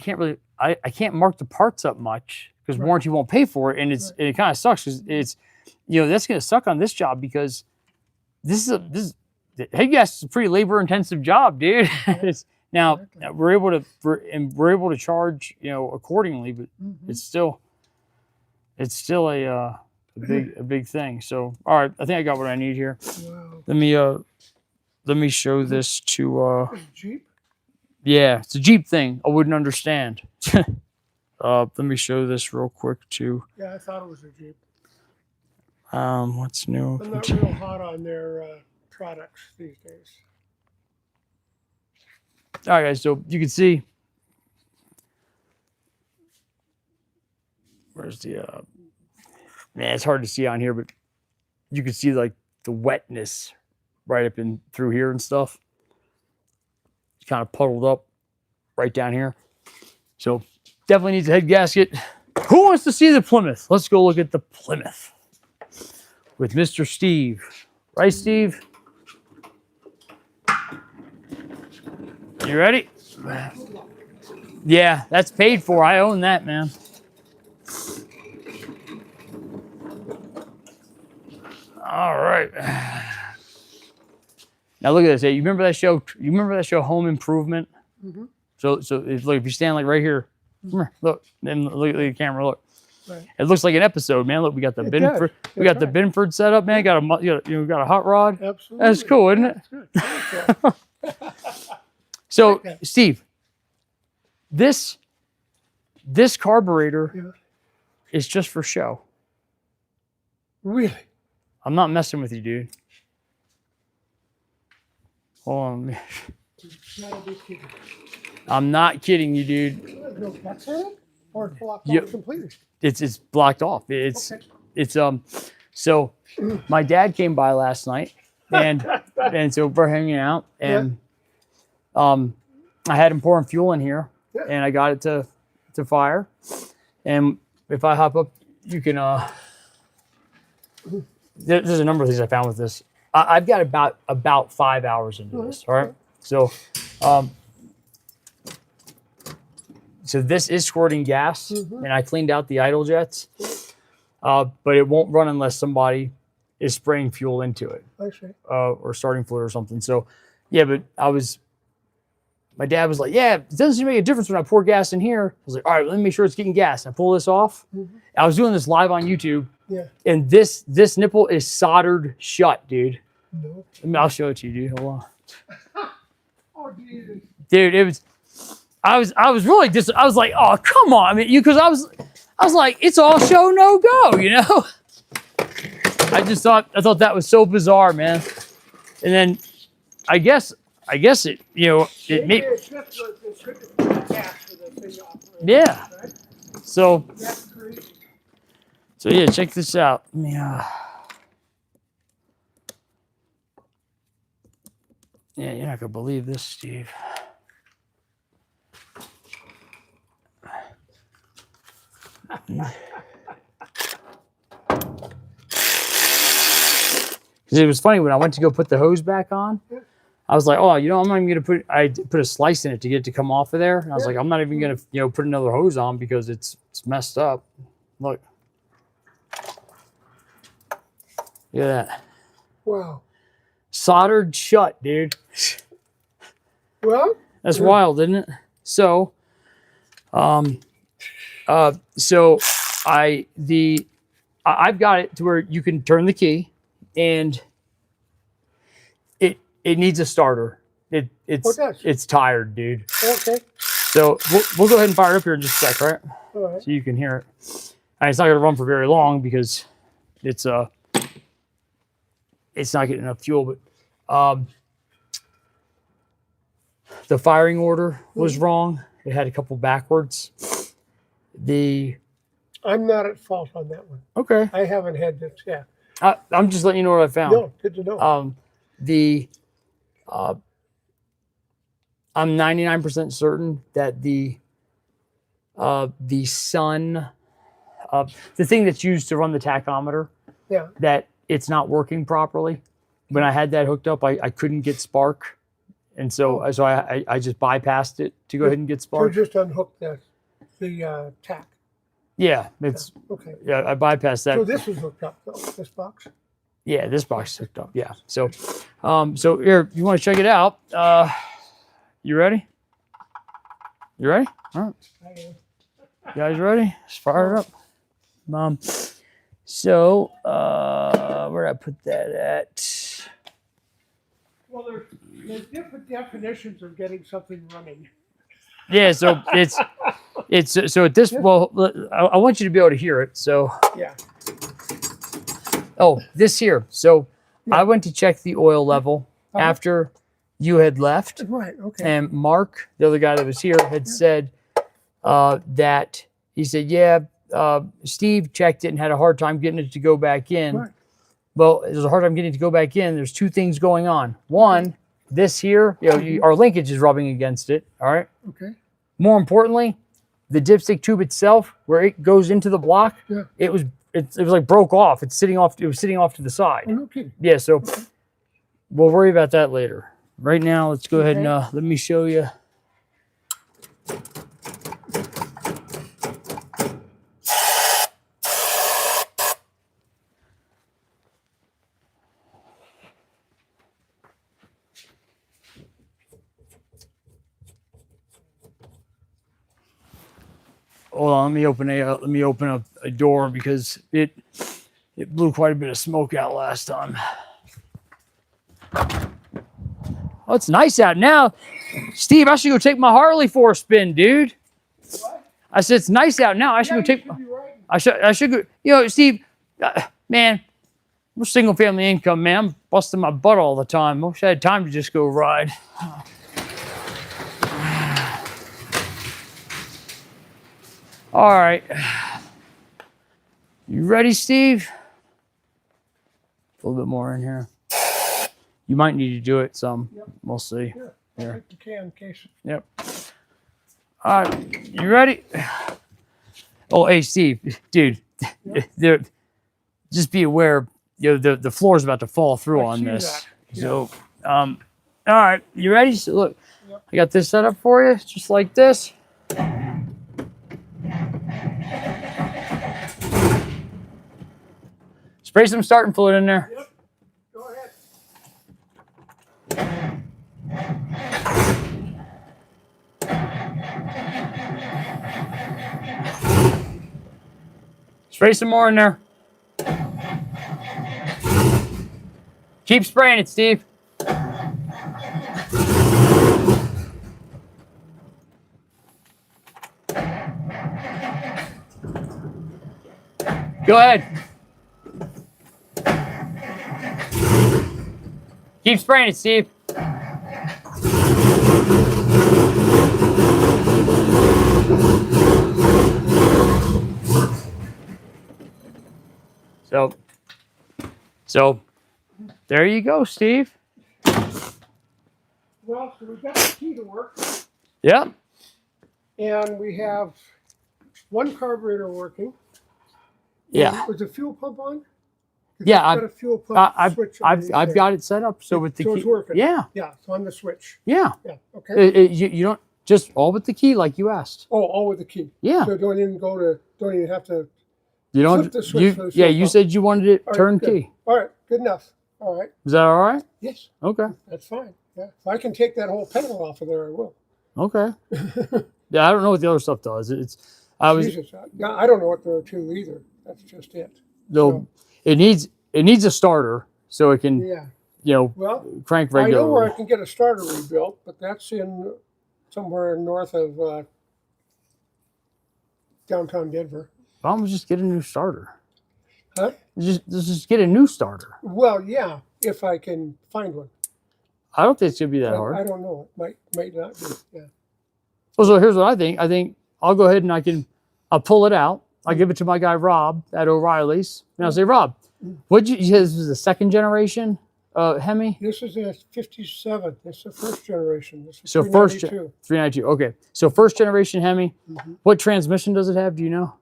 can't mark the parts up much because warranty won't pay for it, and it kind of sucks because it's that's gonna suck on this job because the head gas is a pretty labor intensive job, dude. Now we're able to charge accordingly, but it's still a big thing. So all right, I think I got what I need here. Wow. Let me show this to Jeep? yeah, it's a Jeep thing. I wouldn't understand. Let me show this real quick too. Yeah, I thought it was a Jeep. What's new? I'm not real hot on their products these days. All right, guys. So you can see. Where's the? Man, it's hard to see on here, but you can see like the wetness right up in through here and stuff. It's kind of puddled up right down here. So definitely needs a head gasket. Who wants to see the Plymouth? Let's go look at the Plymouth with Mr. Steve. Right, Steve? You ready? Yeah, that's paid for. I own that, man. All right. Now look at this. Hey, you remember that show? You remember that show, Home Improvement? Mm-hmm. So if you stand like right here, look, then look at the camera. Look, Right. It looks like an episode, man. Look, we got the Binford. We got the Binford set up, man. Got a hot rod. Absolutely. That's cool, isn't it? That's good. So, Okay. Steve, this carburetor is just for show. Really? I'm not messing with you, dude. Hold on. You gotta be kidding. I'm not kidding you, dude. There's no cuts in it? Or it's blocked Yep. off completely? It's blocked off. So my dad came by last night and so we're hanging out and I had him pouring fuel in here and I got it to fire. And if I hop up, you can there's a number of things I found with this. I've got about 5 hours into this. All right. So so this is squirting gas, Mhm. and I cleaned out the idle jets, but it won't run unless somebody is spraying fuel into it, I see. or starting fluid or something. So, yeah, but my dad was like, yeah, it doesn't seem to make a difference when I pour gas in here. I was like, all right, let me make sure it's getting gas. I pull this off. Mhm. I was doing this live on YouTube, Yeah. and this nipple is soldered shut, dude. No. I'll show it to you, dude. Hold on. Oh, Jesus. Dude, it was. I was really I was like, oh, come on, I mean, because I was like, it's all show no go, you know. I thought that was so bizarre, man. And then I guess it, you know, it made, It's just it's good to put the gas for the thing operating, yeah. right? So That's crazy. yeah, check this out. Let me, yeah, you're not gonna believe this, Steve. Because it was funny when I went to go put the hose back on, I was like, oh, you know, I'm not even gonna put a slice in it to get it to come off of there. And I was like, I'm not even gonna, you know, put another hose on because it's messed up. Look. Look at that. Wow. Soldered shut, dude. Well, That's wild, isn't it? So, so I've got it to where you can turn the key, and it needs a starter. It's tired, dude. okay. So we'll go ahead and fire it up here in just a sec, right? All right. So you can hear it. And it's not gonna run for very long because it's not getting enough fuel, but the firing order was wrong. It had a couple backwards. I'm not at fault on that one. Okay. I haven't had this yet. I'm just letting you know what I found. No, good to know. I'm 99% certain that the sun, the thing that's used to run the tachometer, Yeah. that it's not working properly. When I had that hooked up, I couldn't get spark, and so I just bypassed it to go ahead and get So spark. just unhook the tack. Yeah, it's Okay. yeah, I bypassed that. So this is hooked up though, this box. Yeah, this box is hooked up. Yeah. So, so here, you want to check it out? You ready? You ready? All right. You guys ready? Let's fire it up. So, where did I put that at? Well, there's different definitions of getting something running. Yeah. So it's so at this. Well, I want you to be able to hear it. So. Yeah. Oh, this here. So I went to check the oil level after you had left. Right. Okay. And Mark, the other guy that was here, had said that he said, yeah, Steve checked it and had a hard time getting it to go back in. Right. Well, there's a hard time getting it to go back in. There's two things going on. One, this here, you know, our linkage is rubbing against it. All right. Okay. More importantly, the dipstick tube itself, where it goes into the block, Yeah. it was like broke off. It was sitting off to the side. Oh, no kidding. Yeah, so we'll worry about that later. Right now, let's go ahead and let me show you. Hold on, let me open up a door because it blew quite a bit of smoke out last time. Oh, it's nice out now. Steve, I should go take my Harley for a spin, dude. What? I said, it's nice out now. I should go take, I should go, you know, Steve, man, we're single family income, man. I'm busting my butt all the time. I wish I had time to just go ride. All right. You ready, Steve? A little bit more in here. You might need to do it some. Yep. We'll see. Yeah. Here. You can in case. Yep. All right. You ready? Oh, hey, Steve, dude. There. Just be aware. You know, the floor is about to fall through on this. That. Yeah. So, all right. You ready? So look, Yep. I got this set up for you, just like this. Spray some starting fluid in there. Yep. Go ahead. Spray some more in there. Keep spraying it, Steve. Go ahead. Keep spraying it, Steve. So there you go, Steve. Well, so we've got the key to work, Yep. and we have one carburetor working. Yeah. Was the fuel pump on? 'Cause Yeah, it's got a fuel pump I've switch underneath there. got it set up so with the So key. it's working. Yeah. Yeah, so on the switch. Yeah. Yeah, okay. You don't just all with the key like you asked. Oh, all with the key. Yeah. So don't even have to. You don't. Flip the switch for the Yeah. fuel You pump. said you wanted it All right, turnkey. good. All right, good enough. All right. Is that all right? Yes, Okay. that's fine. Yeah, if I can take that whole pedal off of there, I will. Okay. Yeah, I don't know what the other stuff does. I was Jesus, I don't know what there are two either. That's just it. though it needs a starter so it can Yeah. crank I know where regularly. I can get a starter rebuilt, but that's in somewhere north of downtown Denver. Why don't we just get a new starter? Huh? Just get a new starter. Well, yeah, if I can find one. I don't think it's gonna be that I hard. don't know. It might not be. Yeah. Well, so here's what I think. I think I'll go ahead and I'll pull it out. I'll give it to my guy Rob at O'Reilly's, and I'll say, Rob, you said this was the second generation Hemi? This is a 57. It's the first generation. This is So first 392. 392. Okay, so first generation Hemi. Mhm. What transmission does it have? Do you know?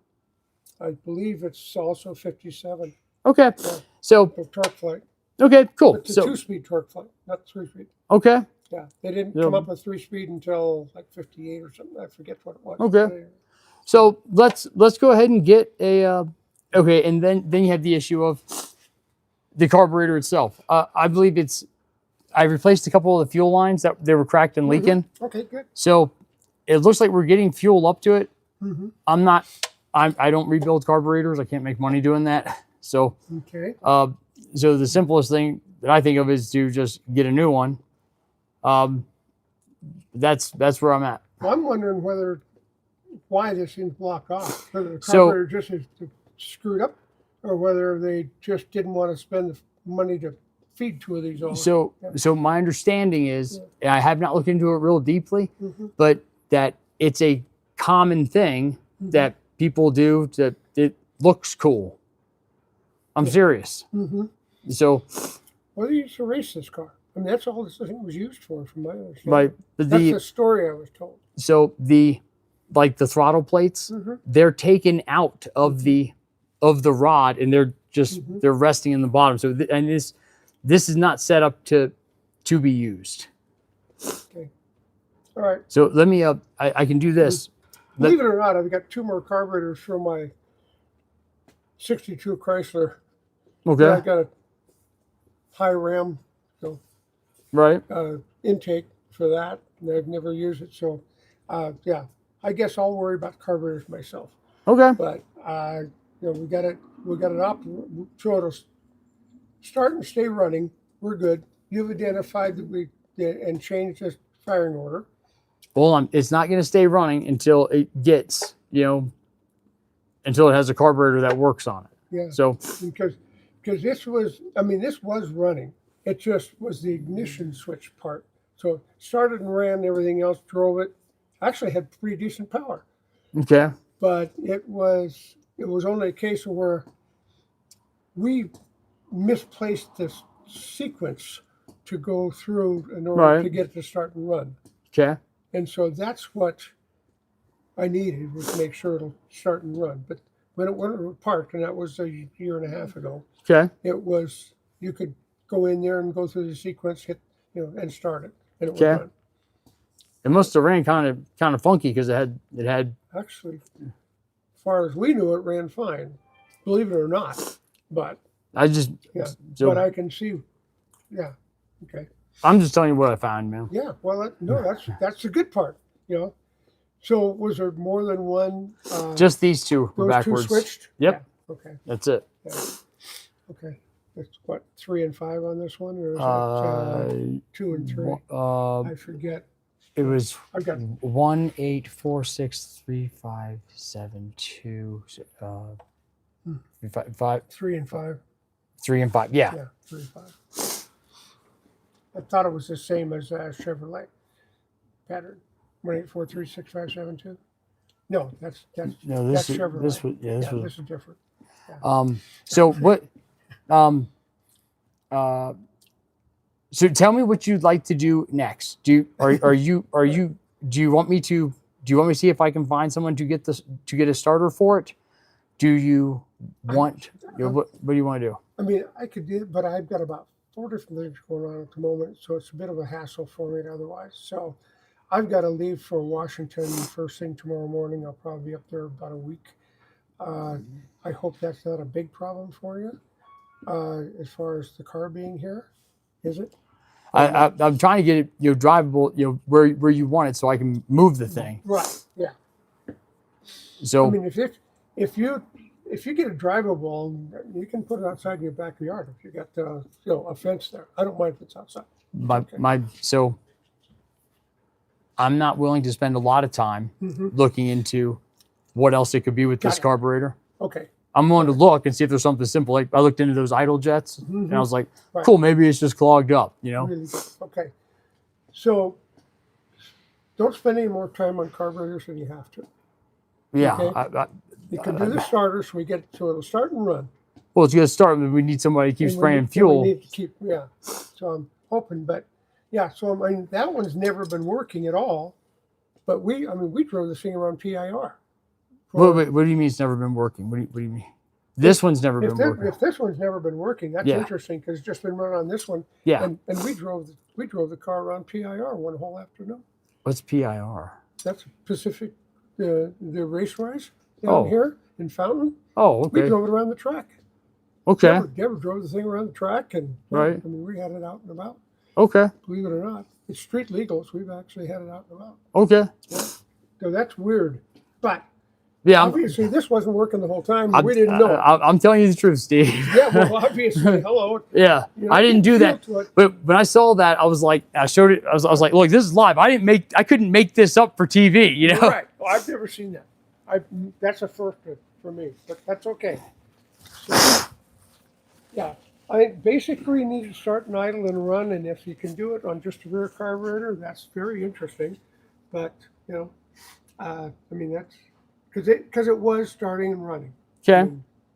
I believe it's also 57. Okay, Yeah. so The torque flight. okay, cool. It's a So 2-speed torque flight, not 3-speed. okay, Yeah, they didn't Yeah. come up with 3-speed until like 58 or something. I forget what it was. Okay. so let's go ahead and get a okay, and then you have the issue of the carburetor itself. I believe I replaced a couple of the fuel lines that they were cracked and leaking. Okay, good. So it looks like we're getting fuel up to it. Mhm. I don't rebuild carburetors. I can't make money doing that. So, Okay. so the simplest thing that I think of is to just get a new one. That's where I'm at. Well, I'm wondering why this seems blocked off. Whether the So- carburetor just is screwed up, or whether they just didn't want to spend the money to feed two of these all. So my understanding is, and I have not looked into it real deeply, Mhm. but that it's a common thing that people do that it looks cool. I'm serious. Mhm. So, Well, they used to race this car. I mean, that's all this thing was used for my understanding. but That's the the story I was told. so the like the throttle plates, Mhm. they're taken out of the rod and they're just they're resting in the bottom. So and this is not set up to be used. Okay. All right. So let me I can do this. Believe it or not, I've got two more carburetors for my 62 Chrysler. Okay. Yeah, I've got a high ram Right. intake for that, and I've never used it. So, yeah, I guess I'll worry about carburetors myself. Okay. But we got it up, so it'll start and stay running. We're good. You've identified that we did and changed the firing order. Well, it's not going to stay running until it gets until it has a carburetor that works on it. Yeah. So Because this was running. It just was the ignition switch part. So it started and ran, everything else drove it. Actually had pretty decent power. okay. But it was only a case of where we misplaced this sequence to go through in order Right. to get it to start and run. Okay. And so that's what I needed, was to make sure it'll start and run. But when it was parked, and that was a year and a half ago, Okay. it was, you could go in there and go through the sequence, hit, and start it, and it would Okay. run. It must have ran kind of funky because it had Actually, as far as we knew, it ran fine, believe it or not. But I just, Yeah, so but I can see. Yeah. Okay. I'm just telling you what I found, man. Yeah. Well, no, that's the good part. You know. So was there more than one? Just these two were those backwards. two switched. Yep. Yeah. Okay. That's it. Yeah. Okay. That's what 3 and 5 on this one, or is it 2 and 3? I forget. It was I've got 1, 8, 4, 6, 3, 5, 7, 2, 5, 3 and 5. 3 and 5. Yeah. Yeah, 3 and 5. I thought it was the same as Chevrolet pattern. 1, 8, 4, 3, 6, 5, 7, 2. No, that's No, this that's is Chevrolet. this was yeah, this was this is different. so what so tell me what you'd like to do next. Do you want me to see if I can find someone to get a starter for it? Do you want what do you want to do? I mean, I could do it, but I've got about 4 different things going on at the moment, so it's a bit of a hassle for me otherwise. So I've got to leave for Washington first thing tomorrow morning. I'll probably be up there about a week. I hope that's not a big problem for you as far as the car being here. Is it? I'm trying to get it drivable where you want it so I can move the thing. Right. Yeah. So I mean, if you get it drivable, you can put it outside in your backyard if you got a fence there. I don't mind if it's outside. so I'm not willing to spend a lot of time looking into what else it could be with this carburetor. Okay. I'm willing to look and see if there's something simple. Like I looked into those idle jets and I was like, Right. cool, maybe it's just clogged up, Really good. Okay. So don't spend any more time on carburetors than you have to. Yeah. Okay. You can do the starter so it'll start and run. Well, it's going to start. We need somebody to keep spraying fuel. We need to keep, yeah. So I'm hoping, but yeah. So I mean, that one's never been working at all. But we drove this thing around PIR. What do you mean it's never been working? What do you mean? This one's never been working. If this one's never been working, that's interesting because it's just been run on this one. Yeah. And we drove the car around PIR one whole afternoon. What's PIR? That's Pacific, the race rise down here in Fountain. Oh, okay. We drove it around the track. Okay. Deborah drove the thing around the track, and right. I mean, we had it out and about. Okay. Believe it or not, it's street legal, so we've actually had it out and about. Okay. Yeah. So that's weird, but yeah, obviously this wasn't working the whole time. We didn't know. I'm telling you the truth, Steve. Yeah, well, obviously, hello. Yeah, I didn't do that. But when I saw that, I was like, I showed it. I was like, look, this is live. I couldn't make this up for TV. Right. Well, I've never seen that. That's a first for me, but that's okay. So, yeah, I think basically you need to start and idle and run, and if you can do it on just a rear carburetor, that's very interesting. But I mean that's because it was starting and running. Okay.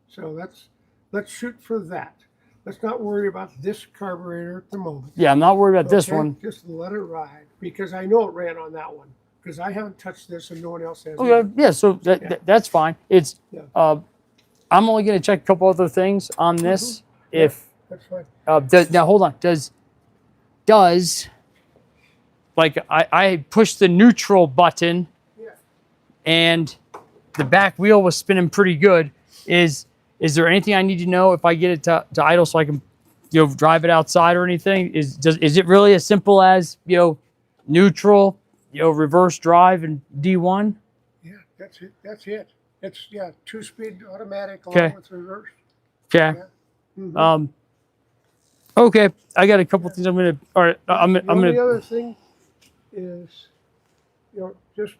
So let's shoot for that. Let's not worry about this carburetor at the moment. Yeah, I'm not worried about this one. Just let it ride because I know it ran on that one because I haven't touched this and no one else has. Okay. Yeah. So that's fine. It's I'm only going to check a couple other things on this. If that's fine. Now hold on. Does like I pushed the neutral button and the back wheel was spinning pretty good. Is there anything I need to know if I get it to idle so I can drive it outside or anything? Is it really as simple as neutral, reverse drive and D1? Yeah, that's it. That's it. It's 2-speed automatic along with reverse. Okay. Yeah. Okay. I got a couple things I'm gonna. All right. I'm gonna. The other thing is, just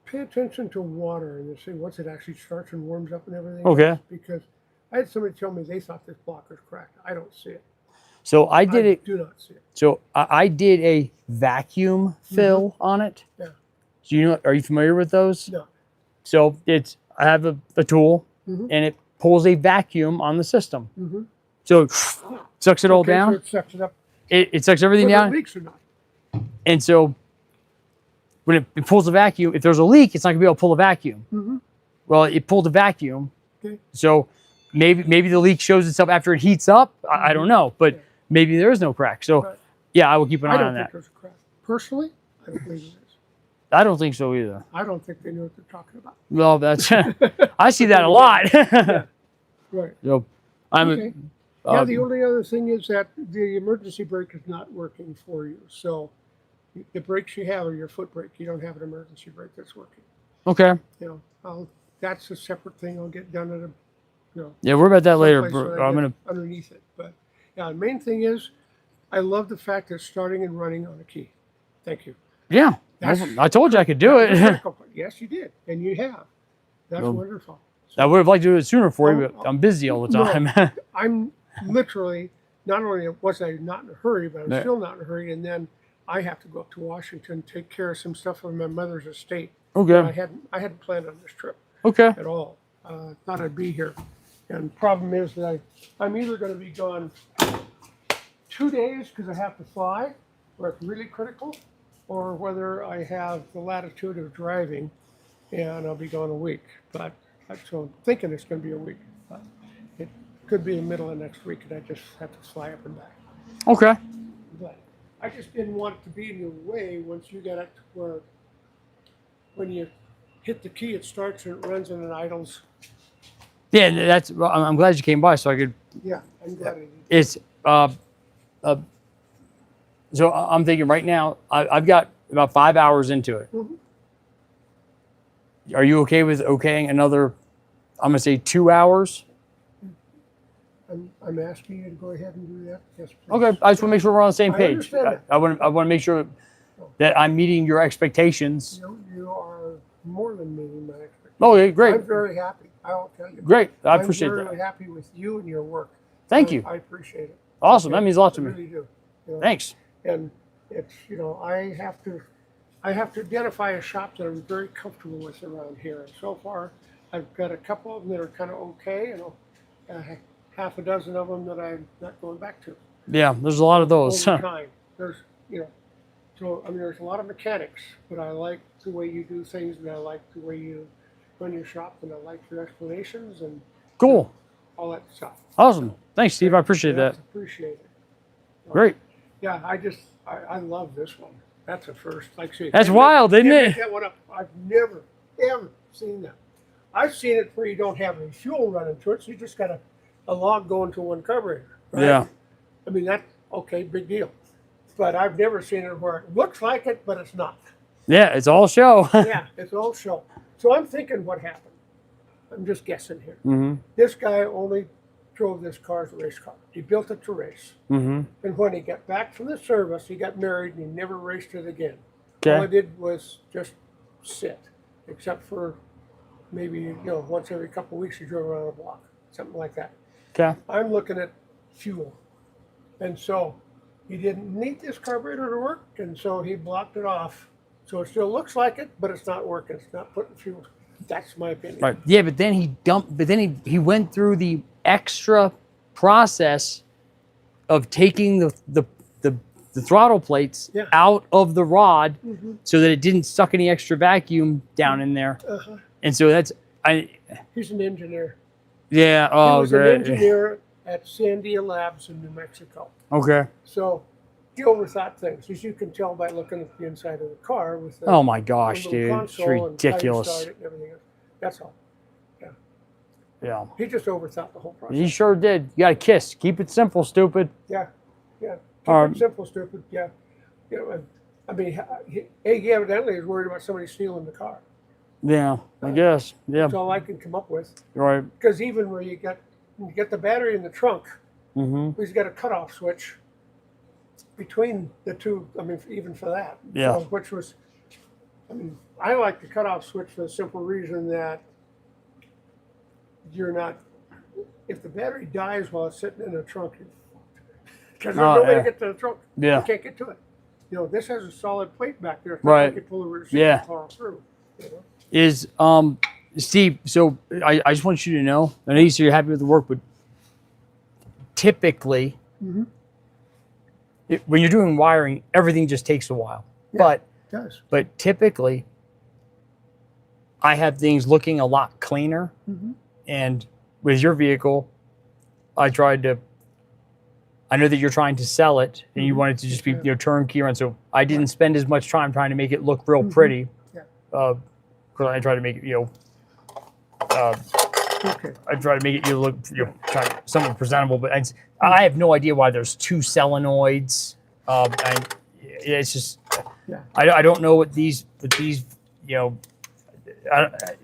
pay attention to water and see once it actually starts and warms up and everything. Okay. Because I had somebody tell me they thought this blocker's cracked. I don't see it. So I do not see it. So I did a vacuum fill on it. Yeah. So are you familiar with those? No. So I have a tool and it pulls a vacuum on the system. So it sucks it all down. So it sucks it up. It sucks everything down. Leaks or not? And so when it pulls the vacuum, if there's a leak, it's not gonna be able to pull the vacuum. Well, it pulled the vacuum. Okay. So maybe the leak shows itself after it heats up. I don't know, but maybe there is no crack. So yeah, I will keep an eye on that. There's a crack. Personally, I don't believe it is. I don't think so either. I don't think they know what they're talking about. Well, that's I see that a lot. Right. So I'm Okay. Yeah, the only other thing is that the emergency brake is not working for you. So the brakes you have are your foot brake. You don't have an emergency brake that's working. okay. You know, that's a separate thing I'll get done at a, Yeah, we're about that later. someplace Bro. when I I'm get gonna. underneath it. But yeah, the main thing is I love the fact that it's starting and running on a key. Thank you. Yeah, That's- I told you I could do That was it. critical part. Yes, you did. And you have. That's Well, wonderful. I would have liked to do it sooner for you, Oh, but I'm busy all the no. time. I'm literally, not only was I not in a hurry, but I'm Yeah. still not in a hurry. And then I have to go up to Washington, take care of some stuff on my mother's estate. I okay. hadn't planned on this trip Okay. at all. Thought I'd be here. And the problem is that I'm either going to be gone 2 days because I have to fly, where it's really critical, or whether I have the latitude of driving and I'll be gone a week. But so I'm thinking it's going to be a week. But it could be the middle of next week, and I just have to fly up and back. Okay. But I just didn't want it to be in your way once you get it to where when you hit the key, it starts and it runs and it idles. Yeah, that's. Well, I'm glad you came by so I could. Yeah, I'm glad I did. It's. So I'm thinking right now. I've got about 5 hours into it. Mhm. Are you okay with okaying another? I'm gonna say 2 hours. I'm asking you to go ahead and do that. Yes, please. Okay. I just want to make sure we're on the same I page. understand that. I want to make sure that I'm meeting your expectations. You are more than meeting my expectations. Okay, great. I'm very happy. I'll tell you. Great. I appreciate I'm that. very happy with you and your work. Thank you. I appreciate it. Awesome. That means a lot to I me. really do. You know, Thanks. And it's, I have to identify a shop that I'm very comfortable with around here. And so far, I've got a couple of them that are kind of okay, and half a dozen of them that I'm not going back to. Yeah, there's a lot of those. Over time, there's, so I mean, there's a lot of mechanics, but I like the way you do things, and I like the way you run your shop, and I like your explanations and Cool. all that stuff. Awesome. Thanks, Steve. I appreciate that. Appreciate it. Great. Yeah, I love this one. That's a first. Like I say, That's can't wild, make- isn't can't it? make that one up. I've never ever seen that. I've seen it where you don't have any fuel running to it, so you just got a log going to one carburetor. Right? Yeah. I mean, that's okay, big deal. But I've never seen it where it looks like it, but it's not. Yeah, it's all show. Yeah, it's all show. So I'm thinking what happened. I'm just guessing here. Mm-hmm. This guy only drove this car as a race car. He built it to race. Mm-hmm. And when he got back from the service, he got married and he never raced it again. Okay. All I did was just sit, except for maybe, once every couple of weeks he drove around a block, something like that. Okay. I'm looking at fuel. And so he didn't need this carburetor to work, and so he blocked it off. So it still looks like it, but it's not working. It's not putting fuel. That's my opinion. Right. Yeah, but then he went through the extra process of taking the throttle plates Yeah. out of the rod Mm-hmm. so that it didn't suck any extra vacuum down in there. Uh-huh. And so He's an engineer. yeah, He oh was an great. engineer at Sandia Labs in New Mexico. Okay. So he overthought things, as you can tell by looking at the inside of the car with the Oh my gosh, little dude. It's console and how you ridiculous. start it and everything else. That's all. Yeah. He just overthought the whole process. He sure did. You got to kiss. Keep it simple, stupid. Yeah. Keep Um, it simple, stupid. Yeah. I mean, he evidently is worried about somebody stealing the car. Yeah, I guess. Yeah. That's all I can come up with. Right. Because even where you get the battery in the trunk, Mm-hmm. he's got a cutoff switch between the two. I mean, even for that. Yeah. So, which was, I like the cutoff switch for the simple reason that you're not, if the battery dies while it's sitting in the trunk, because there's no way yeah. to get to the trunk. Yeah. You can't get to it. This has a solid plate back there. It's Right. not like you pull the receiver Yeah. car through. Is Steve, so I just want you to know, I know you say you're happy with the work, but typically Mhm. when you're doing wiring, everything just takes a while. Yeah. It does. But typically I have things looking a lot cleaner. Mhm. And with your vehicle, I know that you're trying to sell it and you want it to just be Yeah. turnkey. And so I didn't spend as much time trying to make it look real pretty. Because I try to make it, Okay. I try to make it look, somewhat presentable. But I have no idea why there's 2 solenoids. It's just, Yeah. I don't know what these,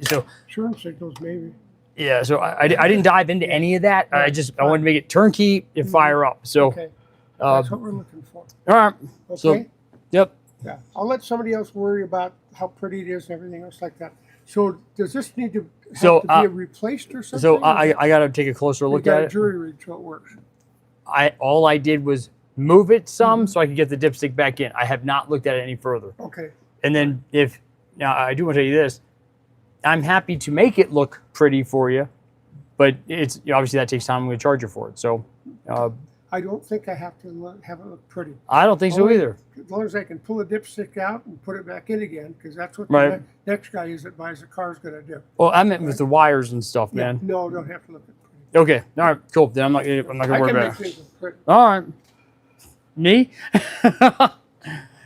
so Turn signals, maybe. yeah, so I didn't dive into any of that. I wanted to make it turnkey and fire up. So, Okay. That's what we're looking for. all right. Okay. So, yep. Yeah. I'll let somebody else worry about how pretty it is and everything else like that. So does this need to have to be replaced or something? So I got to take a closer look at a it. jury rig so it works. All I did was move it some so I could get the dipstick back in. I have not looked at it any further. Okay. And then now I do want to tell you this, I'm happy to make it look pretty for you, but it's obviously that takes time. I'm going to charge you for it. So I don't think I have to have it look pretty. I don't think so either. As long as I can pull a dipstick out and put it back in again, because that's what Right. the next guy that buys the car is going to do. Well, I meant with the wires and stuff, Yeah. man. No, don't have to look at pretty. Okay. All right. Cool. Then I'm not going to I worry can about make it. things look pretty. All right. Me?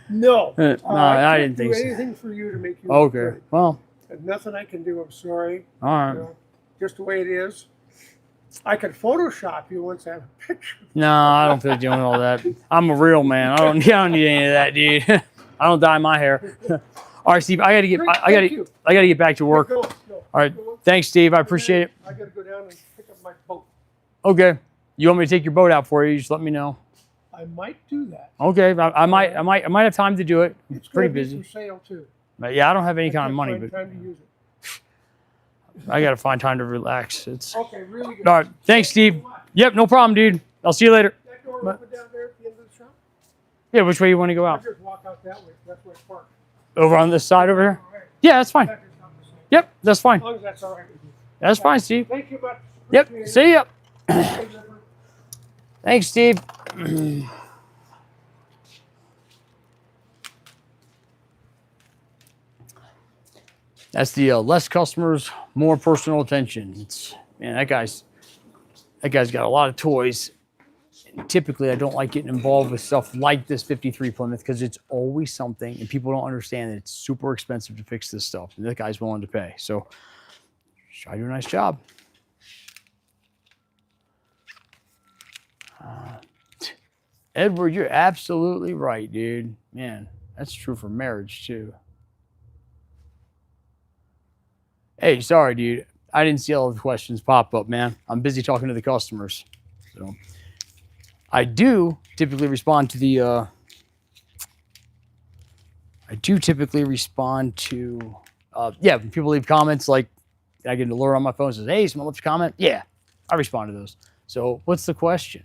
No. I didn't think do so. anything for you to make you look Okay. pretty. Well, There's nothing I can do. I'm sorry. all right. You know, just the way it is. I could Photoshop you once I have a picture. No, I don't feel like doing all that. I'm a real man. I don't need any of that, dude. I don't dye my hair. All right, Steve. I gotta get back to work. Go. All right. Thanks, Steve. I appreciate it. I gotta go down and pick up my boat. Okay. You want me to take your boat out for you? Just let me know. I might do that. Okay. I might have time to do it. It's Pretty gonna be busy. for sale too. But yeah, I don't have any I kind of can't money, find but time to use it. I gotta find time to relax. It's all Okay, really good. right. Thanks, Steve. Yep, no problem, dude. I'll see you later. That door open down there at the end of the shop? Yeah, which way you want to go I out? just walk out that way. That's where I park. Over on this side over here? All right. Yeah, that's fine. That is not the same. Yep, that's fine. As long as that's all right with you. That's fine, Steve. Thank you much. Yep. Appreciate it. See ya. Okay, River. Thanks, Steve. That's the less customers, more personal attention. Man, that guy's got a lot of toys. And typically, I don't like getting involved with stuff like this 53 Plymouth because it's always something, and people don't understand that it's super expensive to fix this stuff. And that guy's willing to pay. So, try to do a nice job. Edward, you're absolutely right, dude. Man, that's true for marriage, too. Hey, sorry, dude. I didn't see all the questions pop up, man. I'm busy talking to the customers. So I do typically respond to the yeah, when people leave comments, like I get an alert on my phone that says, hey, someone left a comment. Yeah, I respond to those. So what's the question?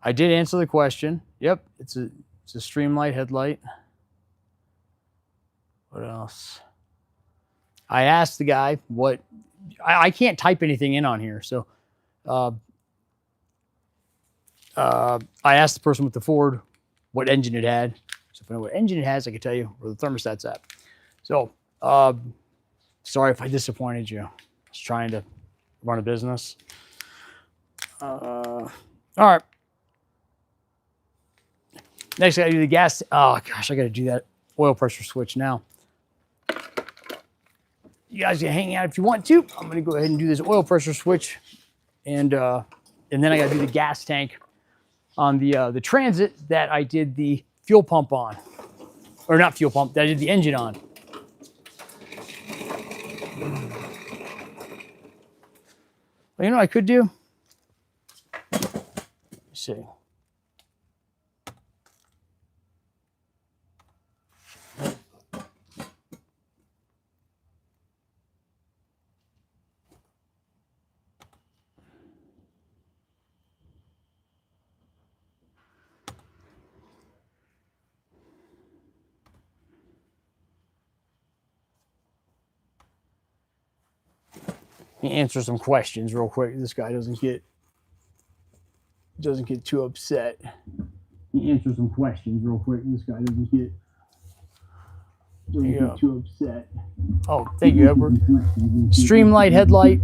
I did answer the question. Yep, it's a streamlight headlight. What else? I asked the guy what, I can't type anything in on here. So I asked the person with the Ford what engine it had. So if I know what engine it has, I can tell you where the thermostat's at. So sorry if I disappointed you. I was trying to run a business. All right. Next, I gotta do the gas. Oh gosh, I gotta do that oil pressure switch now. You guys can hang out if you want to. I'm gonna go ahead and do this oil pressure switch, and then I gotta do the gas tank on the Transit that I did the fuel pump on, or not fuel pump, that I did the engine on. Well, you know what I could do? Let's see. Answer some questions real quick. This guy doesn't get too upset. Answer some questions real quick. This guy doesn't get too upset. Oh, thank you, Edward. Streamlight headlight.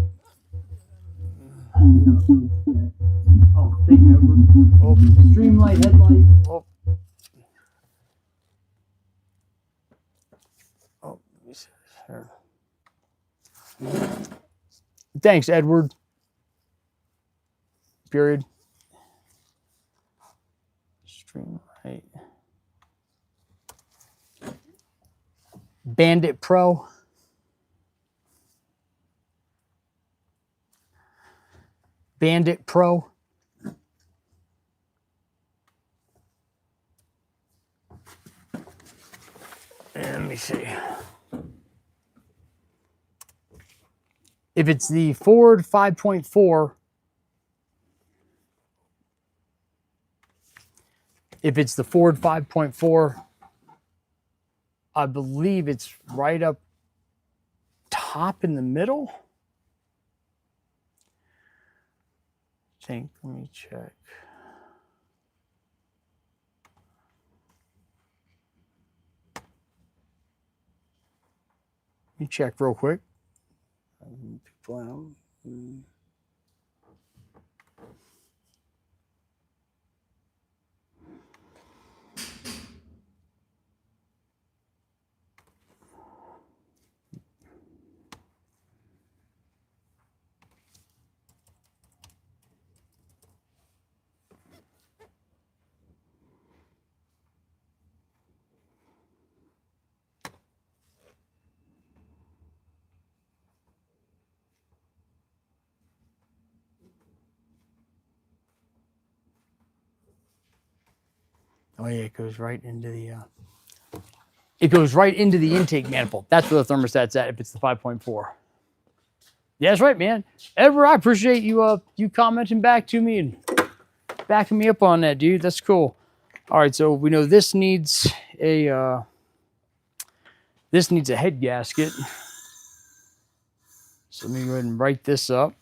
Oh, thank you, Edward. Oh, streamlight headlight. Oh. Oh, let me see here. Thanks, Edward. Period. Streamlight. Bandit Pro. Bandit Pro. And let me see. If it's the Ford 5.4, if it's the Ford 5.4, I believe it's right up top in the middle. Let me check. Let me check real quick. Oh yeah, it goes right into the intake manifold. That's where the thermostat's at if it's the 5.4. Yeah, that's right, man. Edward, I appreciate you you commenting back to me and backing me up on that, dude. That's cool. All right, so we know this needs a head gasket. So let me go ahead and write this up.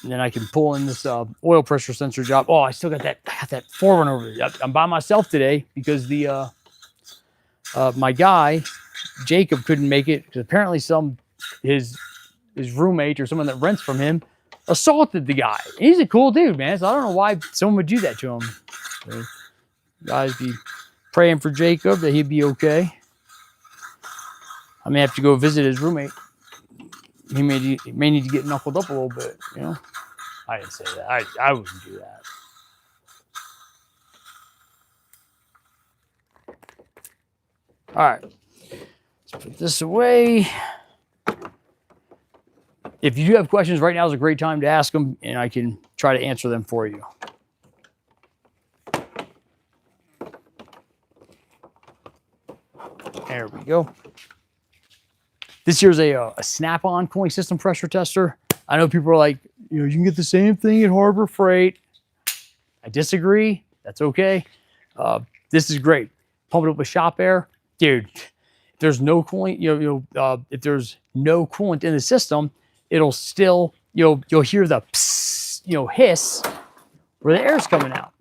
And then I can pull in this oil pressure sensor job. Oh, I still got that. I got that Forerunner over there. I'm by myself today because the my guy Jacob couldn't make it because apparently his roommate or someone that rents from him assaulted the guy. And he's a cool dude, man. So I don't know why someone would do that to him. So, guys, be praying for Jacob that he'd be okay. I may have to go visit his roommate. He may need to get knuckled up a little bit, you know. I didn't say that. I wouldn't do that. All right. Let's put this away. If you do have questions, right now is a great time to ask them, and I can try to answer them for you. There we go. This here's a snap-on cooling system pressure tester. I know people are like, you know, you can get the same thing at Harbor Freight. I disagree. That's okay. This is great. Pump it up with shop air, dude. If there's no cooling, if there's no coolant in the system, it'll still, you'll hear the psst, hiss where the air's coming out.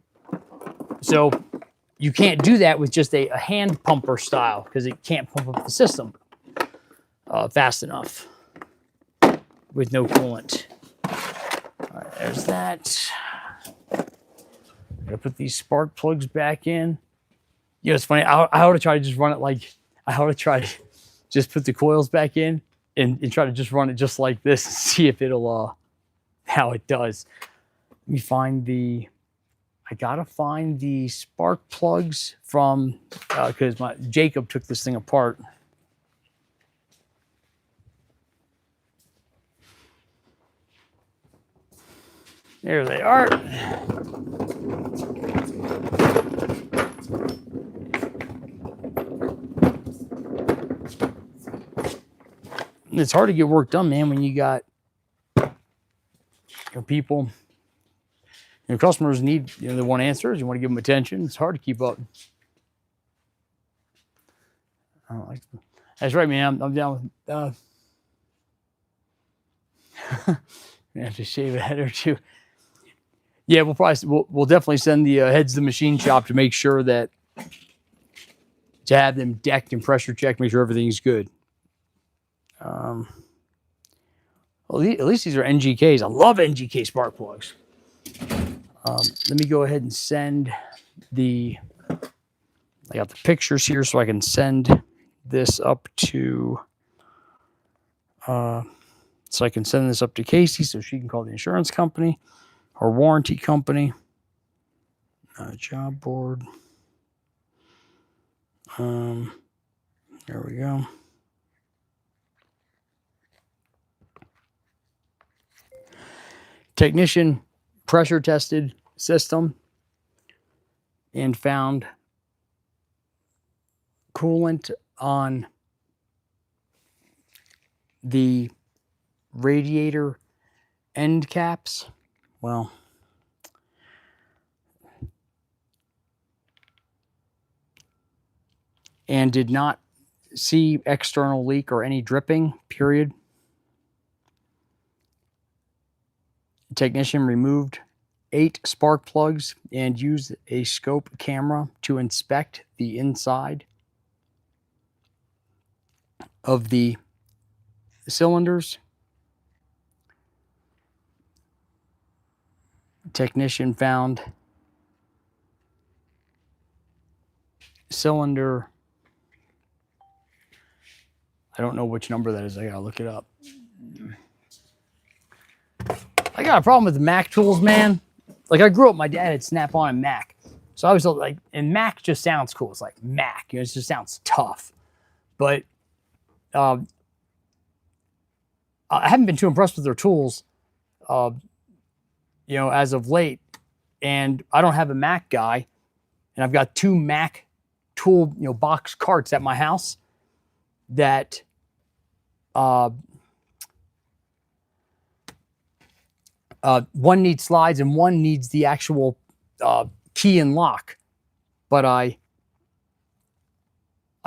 So you can't do that with just a hand pumper style because it can't pump up the system fast enough with no coolant. All right, there's that. Gotta put these spark plugs back in. You know, it's funny. I ought to try to just run it like, I ought to try to just put the coils back in and try to just run it just like this and see if it'll, how it does. Let me find I gotta find the spark plugs from, because Jacob took this thing apart. There they are. It's hard to get work done, man, when you got people, customers need, they want answers. You want to give them attention. It's hard to keep up. I don't like. That's right, man. I'm down with. I have to shave a head or two. Yeah, we'll definitely send the heads to the machine shop to make sure that to have them decked and pressure checked, make sure everything's good. Well, at least these are NGKs. I love NGK spark plugs. Let me go ahead and send I got the pictures here so I can send this up to, Casey so she can call the insurance company or warranty company. Job board. There we go. Technician pressure tested system and found coolant on the radiator end caps. Well, and did not see external leak or any dripping, period. The technician removed 8 spark plugs and used a scope camera to inspect the inside of the cylinders. The technician found cylinder, I don't know which number that is. I gotta look it up. I got a problem with the Mac tools, man. Like, I grew up, my dad had Snap-on and Mac. So I was like, and Mac just sounds cool. It's like Mac, it just sounds tough. But I haven't been too impressed with their tools, as of late. And I don't have a Mac guy. And I've got 2 Mac tool, box carts at my house that one needs slides and one needs the actual key and lock. But I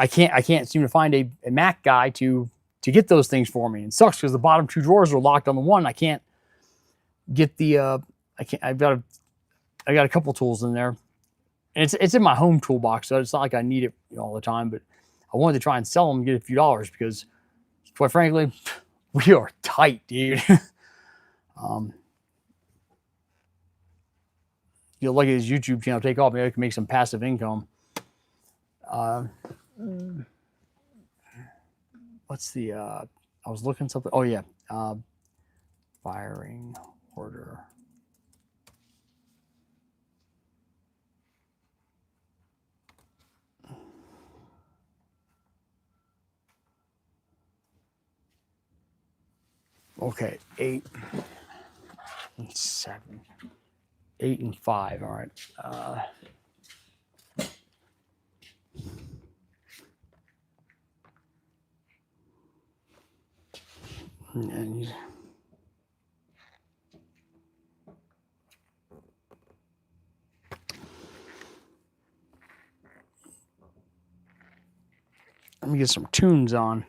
can't seem to find a Mac guy to get those things for me. It sucks because the bottom 2 drawers are locked on the one. I can't get the I got a couple tools in there. And it's in my home toolbox, so it's not like I need it all the time, but I wanted to try and sell them and get a few dollars because, quite frankly, we are tight, dude. You'll look at his YouTube channel take off. Maybe I can make some passive income. What's the, I was looking something. Oh, yeah. Firing order. Okay, 8 and 7. 8 and 5. All right. And let me get some tunes on.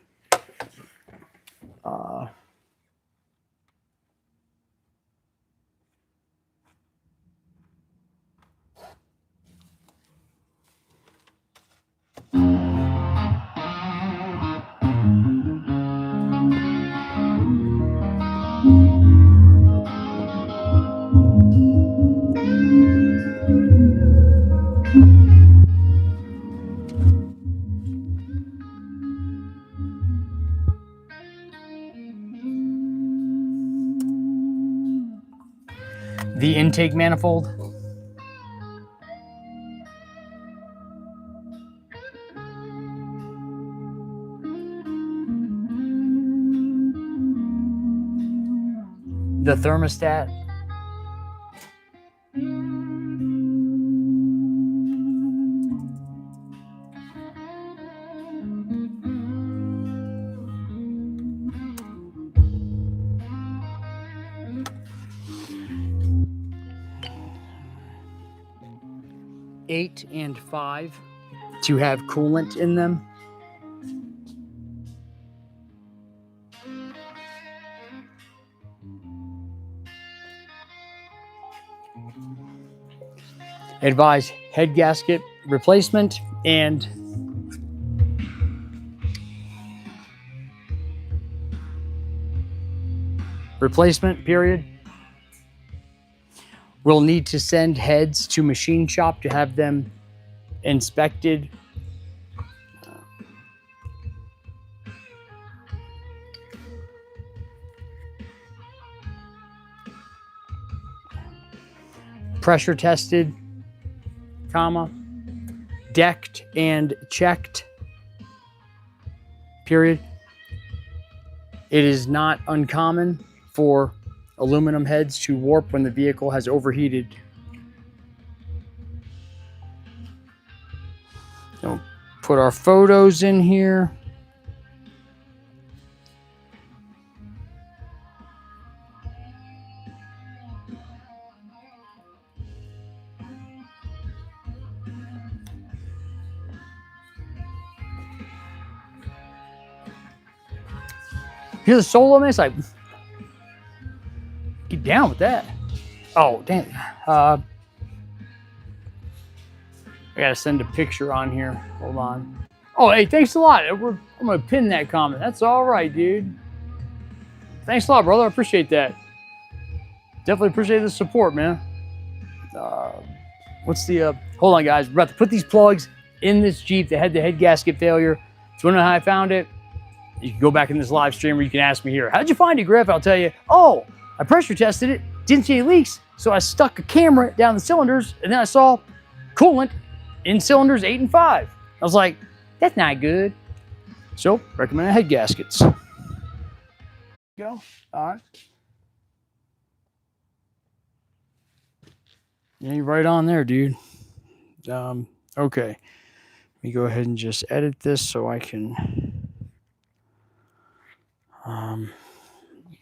The intake manifold. The thermostat. Eight and 5 to have coolant in them. Advise head gasket replacement and replacement, period. We'll need to send heads to machine shop to have them inspected. Pressure tested, comma, decked and checked, period. It is not uncommon for aluminum heads to warp when the vehicle has overheated. So put our photos in here. Here's a solo miss. Like, get down with that. Oh, damn. I gotta send a picture on here. Hold on. Oh, hey, thanks a lot. I'm gonna pin that comment. That's all right, dude. Thanks a lot, brother. I appreciate that. Definitely appreciate the support, man. What's the, hold on, guys. We're about to put these plugs in this Jeep that had the head gasket failure. If you wanna know how I found it, you can go back in this live stream or you can ask me here. How'd you find it, Griff? I'll tell you. Oh, I pressure tested it, didn't see any leaks, so I stuck a camera down the cylinders, and then I saw coolant in cylinders 8 and 5. I was like, that's not good. So, recommend head gaskets. Go. All right. Yeah, you're right on there, dude. Okay. Let me go ahead and just edit this so I can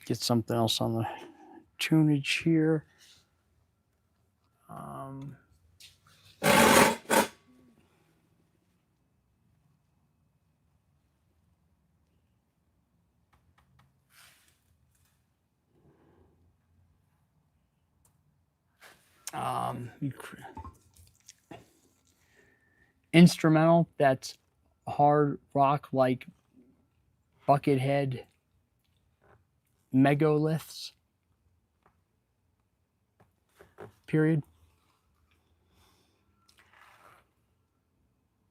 get something else on the tunage here. Instrumental, that's hard rock like buckethead megaliths, period.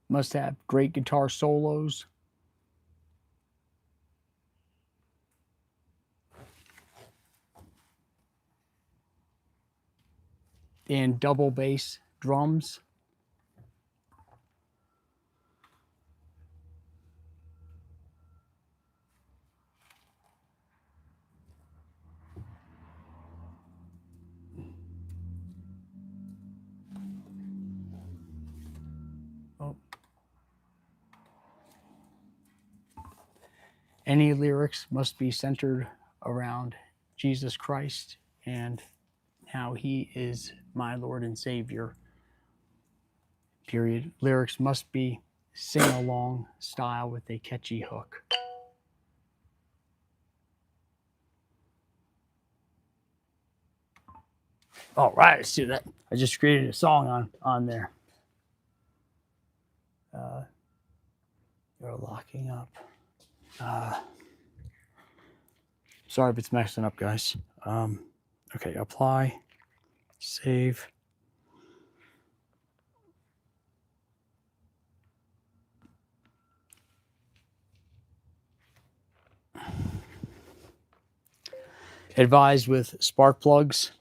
Must have great guitar solos. And double bass drums. Oh. Any lyrics must be centered around Jesus Christ and how he is my Lord and Savior, period. Lyrics must be sing-along style with a catchy hook. All right, let's do that. I just created a song on there. You're locking up. Sorry if it's messing up, guys. Okay, apply, save. Advised with spark plugs.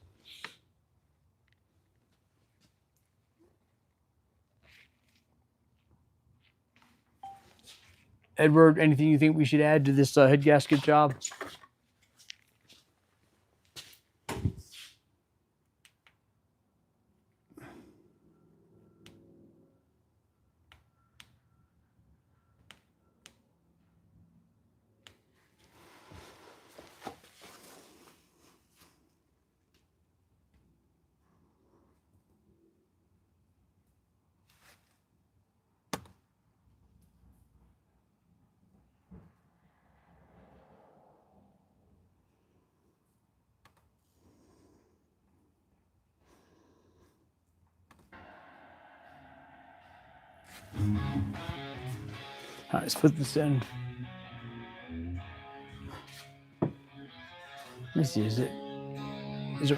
Edward, anything you think we should add to this head gasket job? All right, let's put this in. me see, is it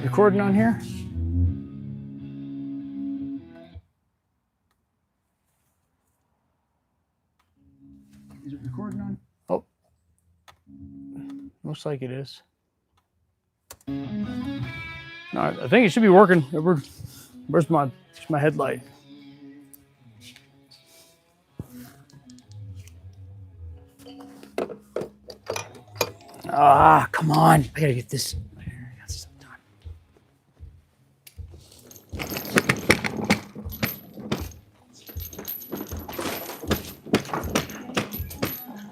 recording on here? Is it recording on? Oh, looks like it is. No, I think it should be working. Where's my headlight? Ah, come on. I gotta get this. I got some time.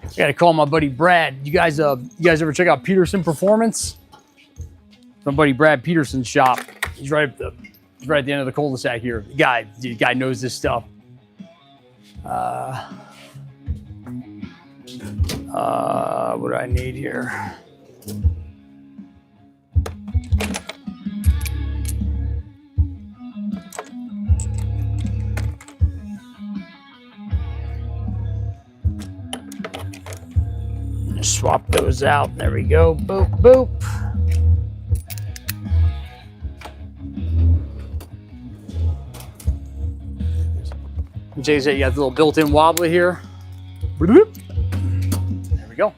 I gotta call my buddy Brad. You guys ever check out Peterson Performance? My buddy Brad Peterson's shop. He's right at the end of the cul-de-sac here. The guy knows this stuff. What do I need here? Just swap those out. There we go. Boop, boop. Jay said you got the little built-in wobbly here. Bloop. There we go.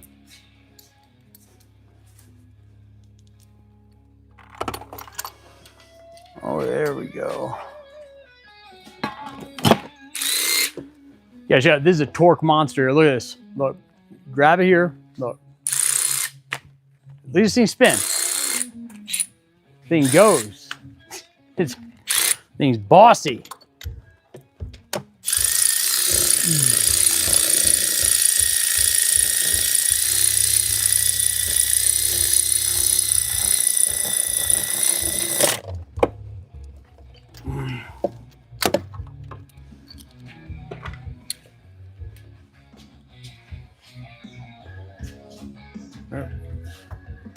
Oh, there we go. Yeah, this is a torque monster. Look at this. Look, grab it here. Look. Look at this thing spin. Thing goes. Thing's bossy.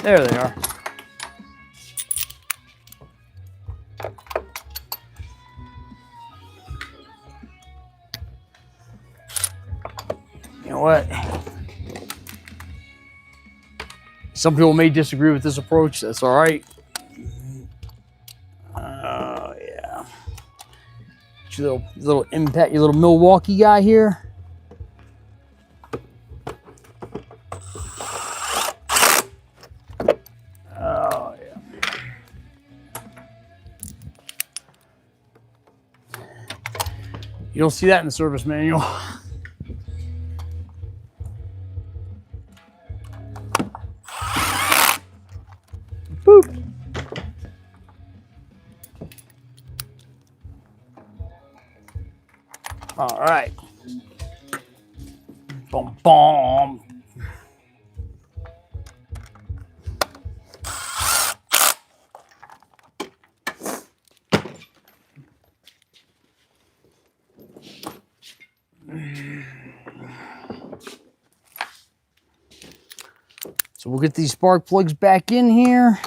There they are. You know what? Some people may disagree with this approach. That's all right. Yeah. Your little impact, your little Milwaukee guy here. You don't see that in the service manual. Boop. All right. Boom, boom. So we'll get these spark plugs back in here.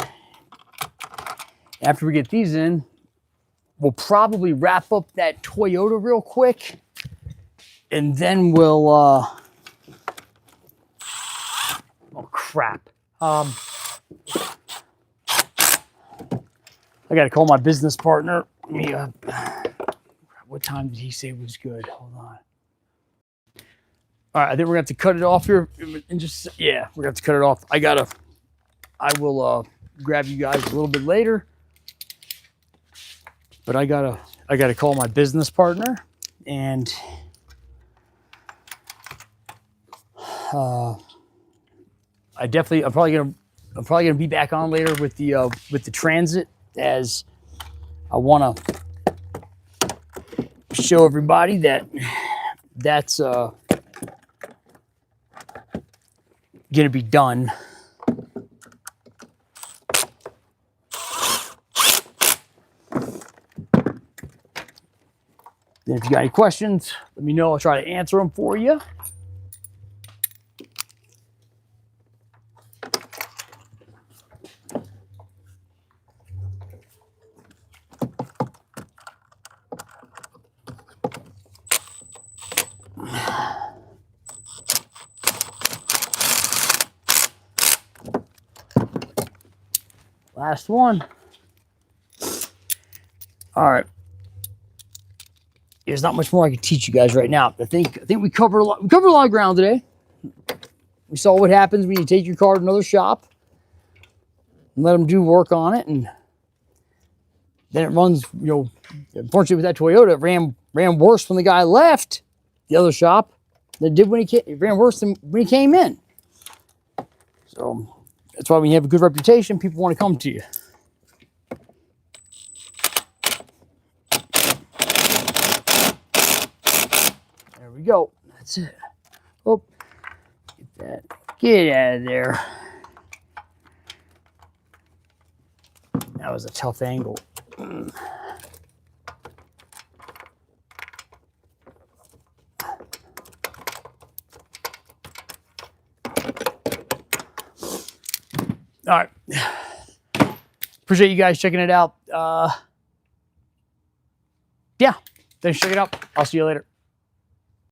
After we get these in, we'll probably wrap up that Toyota real quick. And then we'll, oh crap. I gotta call my business partner. What time did he say was good? Hold on. All right, I think we're gonna have to cut it off here and just, yeah, we're gonna have to cut it off. I will grab you guys a little bit later, but I gotta call my business partner, and I'm probably gonna be back on later with the Transit, as I want to show everybody that's gonna be done. Then if you got any questions, let me know. I'll try to answer them for you. Last one. All right. There's not much more I can teach you guys right now. I think we covered a lot. We covered a lot of ground today. We saw what happens when you take your car to another shop and let them do work on it, and then it runs. You know, unfortunately with that Toyota, it ran worse when the guy left the other shop than it did when it ran worse than when he came in. So that's why when you have a good reputation, people want to come to you. There we go. That's it. Oh, get that. Get out of there. That was a tough angle. All right. Appreciate you guys checking it out. Yeah, thanks for checking it out. I'll see you later.